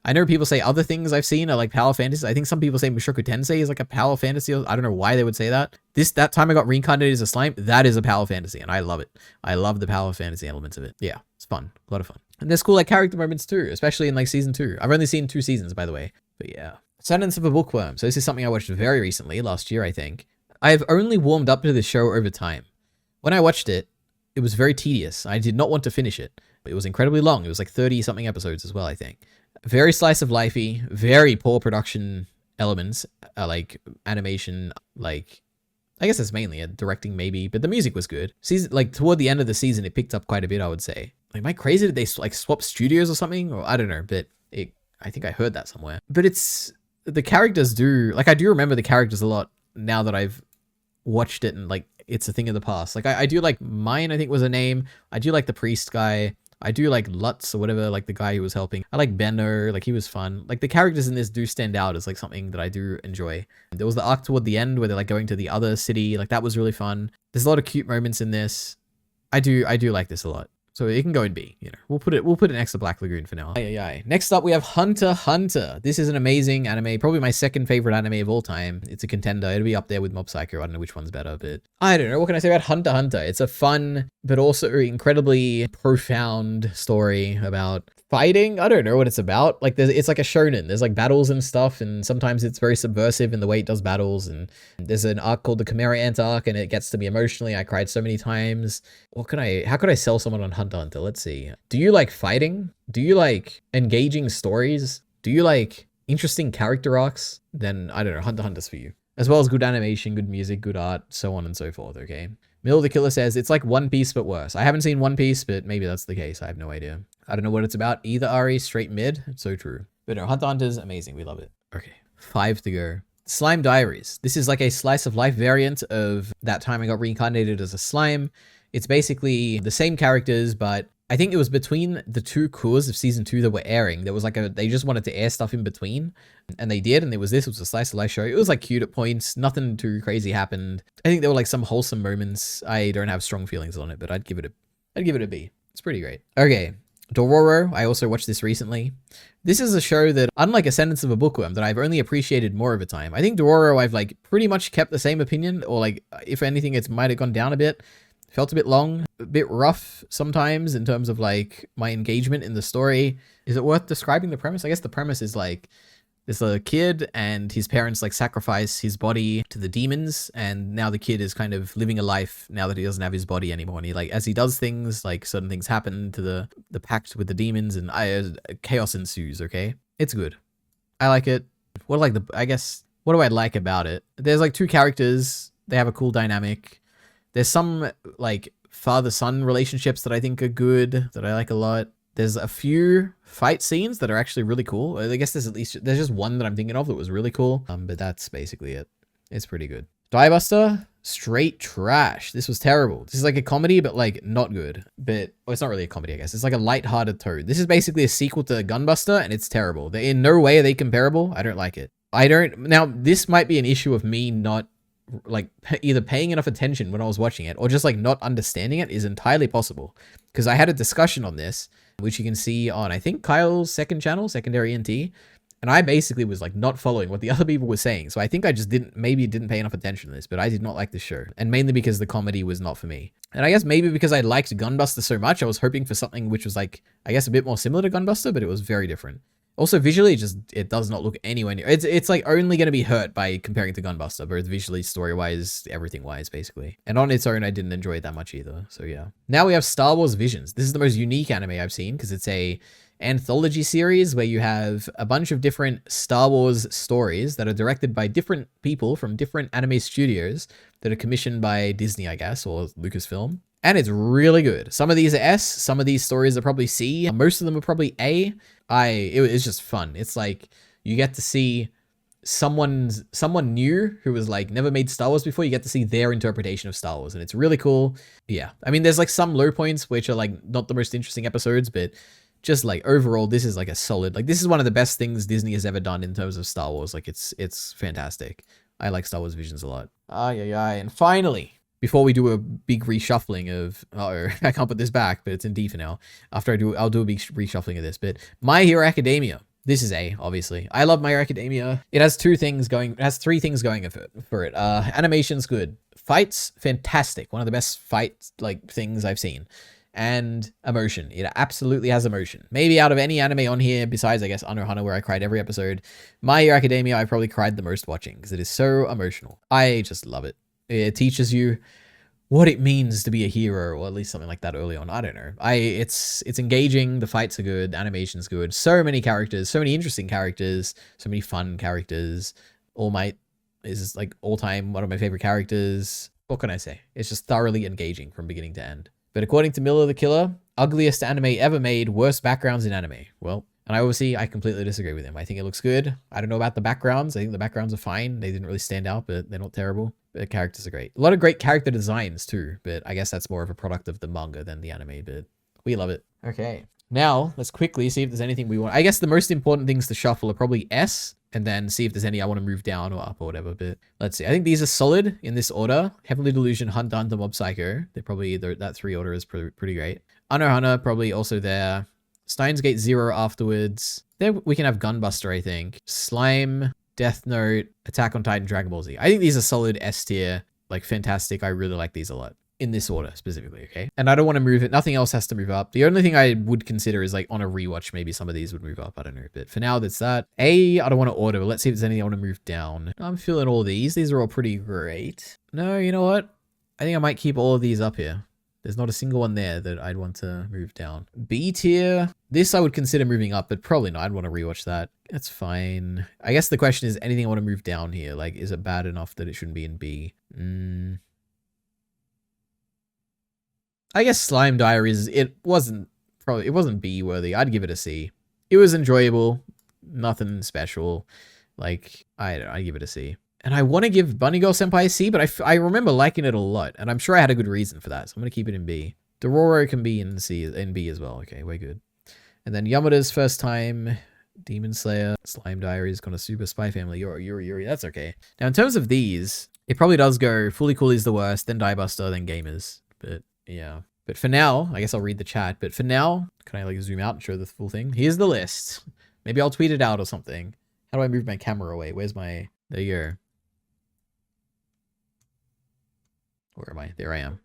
I know people say other things I've seen are like power fantasy. I think some people say Mushoku Tensei is like a power fantasy. I don't know why they would say that. That time I got reincarnated as a slime, that is a power fantasy, and I love it. I love the power fantasy elements of it. Yeah, it's fun. A lot of fun. And there's cool like character moments too, especially in like season 2. I've only seen 2 seasons, by the way. But yeah. Ascendance of a Bookworm. So this is something I watched very recently, last year, I think. I've only warmed up to this show over time. When I watched it, it was very tedious. I did not want to finish it. It was incredibly long. It was like 30-something episodes as well, I think. Very slice of lifey, very poor production elements, like animation, like I guess that's mainly it, directing maybe, but the music was good. Like toward the end of the season, it picked up quite a bit, I would say. Like, am I crazy? Did they like swap studios or something? Or I don't know, but I think I heard that somewhere. But the characters I do remember the characters a lot now that I've watched it and like it's a thing of the past. Like I do like Mine, I think was a name. I do like the priest guy. I do like Lutz or whatever, like the guy who was helping. I like Benno, like he was fun. Like the characters in this do stand out as like something that I do enjoy. There was the arc toward the end where they're like going to the other city. Like that was really fun. There's a lot of cute moments in this. I do like this a lot. So it can go in B, you know. We'll put it next to Black Lagoon for now. Next up we have Hunter x Hunter. This is an amazing anime, probably my second favorite anime of all time. It's a contender. It'll be up there with Mob Psycho. I don't know which one's better, but I don't know. What can I say about Hunter x Hunter? It's a fun, but also incredibly profound story about fighting. I don't know what it's about. Like it's like a shonen. There's like battles and stuff, and sometimes it's very subversive in the way it does battles. And there's an arc called the Chimera Ant arc, and it gets to me emotionally. I cried so many times. How could I sell someone on Hunter x Hunter? Let's see. Do you like fighting? Do you like engaging stories? Do you like interesting character arcs? Then I don't know, Hunter x Hunter's for you. As well as good animation, good music, good art, so on and so forth, okay? Mill the Killer says, it's like One Piece but worse. I haven't seen One Piece, but maybe that's the case. I have no idea. I don't know what it's about either, Ari. Straight mid. It's so true. But no, Hunter x Hunter's amazing. We love it. Okay, 5 to go. Slime Diaries. This is like a slice of life variant of That Time I Got Reincarnated as a Slime. It's basically the same characters, but I think it was between the 2 cours of season 2 that were airing. There was like they just wanted to air stuff in between, and they did, and it was a slice of life show. It was like cute at points. Nothing too crazy happened. I think there were like some wholesome moments. I don't have strong feelings on it, but I'd give it a B. It's pretty great. Okay. Dororo, I also watched this recently. This is a show that, unlike Ascendance of a Bookworm, that I've only appreciated more over time. I think Dororo, I've like pretty much kept the same opinion, or like, if anything, it might have gone down a bit. Felt a bit long, a bit rough sometimes in terms of like my engagement in the story. Is it worth describing the premise? I guess the premise is like, there's a kid and his parents like sacrifice his body to the demons, and now the kid is kind of living a life now that he doesn't have his body anymore. And he like, as he does things, like certain things happen to the pact with the demons, and chaos ensues. Okay, it's good. I like it. What do I like about it? There's like 2 characters. They have a cool dynamic. There's some like father-son relationships that I think are good, that I like a lot. There's a few fight scenes that are actually really cool. I guess there's just one that I'm thinking of that was really cool. But that's basically it. It's pretty good. Diebuster, straight trash. This was terrible. This is like a comedy, but like not good. But it's not really a comedy, I guess. It's like a light-hearted Toad. This is basically a sequel to Gunbuster, and it's terrible. In no way are they comparable. I don't like it. Now, this might be an issue of me not like either paying enough attention when I was watching it, or just like not understanding it is entirely possible. Because I had a discussion on this, which you can see on, I think, Kyle's second channel, Secondary NT. And I basically was like not following what the other people were saying. So I think I just didn't pay enough attention to this, but I did not like the show. And mainly because the comedy was not for me. And I guess maybe because I liked Gunbuster so much, I was hoping for something which was like, I guess a bit more similar to Gunbuster, but it was very different. Also, visually, it does not look anywhere near. It's like only going to be hurt by comparing to Gunbuster, both visually, story-wise, everything-wise, basically. And on its own, I didn't enjoy it that much either. So yeah. Now we have Star Wars Visions. This is the most unique anime I've seen because it's a anthology series where you have a bunch of different Star Wars stories that are directed by different people from different anime studios that are commissioned by Disney, I guess, or Lucasfilm. And it's really good. Some of these are S, some of these stories are probably C, most of them are probably A. It's just fun. It's like you get to see someone new who was like never made Star Wars before. You get to see their interpretation of Star Wars, and it's really cool. Yeah, I mean, there's like some low points which are like not the most interesting episodes, but just like overall, this is like a solid, like this is one of the best things Disney has ever done in terms of Star Wars. Like it's fantastic. I like Star Wars Visions a lot. And finally, before we do a big reshuffling of, I can't put this back, but it's in D for now. After I'll do a big reshuffling of this, but My Hero Academia. This is A, obviously. I love My Hero Academia. It has three things going for it. Animation's good. Fights, fantastic. One of the best fight like things I've seen. And emotion. It absolutely has emotion. Maybe out of any anime on here, besides, I guess, Anohana, where I cried every episode, My Hero Academia, I probably cried the most watching, because it is so emotional. I just love it. It teaches you what it means to be a hero, or at least something like that early on. I don't know. It's engaging. The fights are good. Animation's good. So many characters, so many interesting characters, so many fun characters. All Might is like all time one of my favorite characters. What can I say? It's just thoroughly engaging from beginning to end. But according to Miller the Killer, ugliest anime ever made, worst backgrounds in anime. Well, and I completely disagree with him. I think it looks good. I don't know about the backgrounds. I think the backgrounds are fine. They didn't really stand out, but they're not terrible. The characters are great. A lot of great character designs too, but I guess that's more of a product of the manga than the anime, but we love it. Okay. Now, let's quickly see if there's anything we want. I guess the most important things to shuffle are probably S, and then see if there's any I want to move down or up or whatever, but let's see. I think these are solid in this order. Heavenly Delusion, Hunter Hunter, Mob Psycho. They're probably, that 3 order is pretty great. Anohana, probably also there. Steins Gate 0 afterwards. There we can have Gunbuster, I think. Slime, Death Note, Attack on Titan, Dragon Ball Z. I think these are solid S tier, like fantastic. I really like these a lot. In this order specifically, okay? And I don't want to move it. Nothing else has to move up. The only thing I would consider is like on a rewatch, maybe some of these would move up. I don't know. But for now, that's that. A, I don't want to order, but let's see if there's anything I want to move down. I'm feeling all these. These are all pretty great. No, you know what? I think I might keep all of these up here. There's not a single one there that I'd want to move down. B tier. This I would consider moving up, but probably not. I'd want to rewatch that. That's fine. I guess the question is anything I want to move down here. Like, is it bad enough that it shouldn't be in B? I guess Slime Diaries, it wasn't B worthy. I'd give it a C. It was enjoyable. Nothing special. Like, I'd give it a C. And I want to give Bunny Girl Senpai a C, but I remember liking it a lot. And I'm sure I had a good reason for that. So I'm going to keep it in B. Dororo can be in B as well. Okay, we're good. And then Yamada's first time. Demon Slayer. Slime Diaries. Konosuba. Spy Family. Yuru Yuri. That's okay. Now, in terms of these, it probably does go Fully Cool is the worst, then Diebuster, then Gamers. But yeah. But for now, I guess I'll read the chat. But for now, can I like zoom out and show the full thing? Here's the list. Maybe I'll tweet it out or something. How do I move my camera away? Where's my... There you go. Where am I? There I am.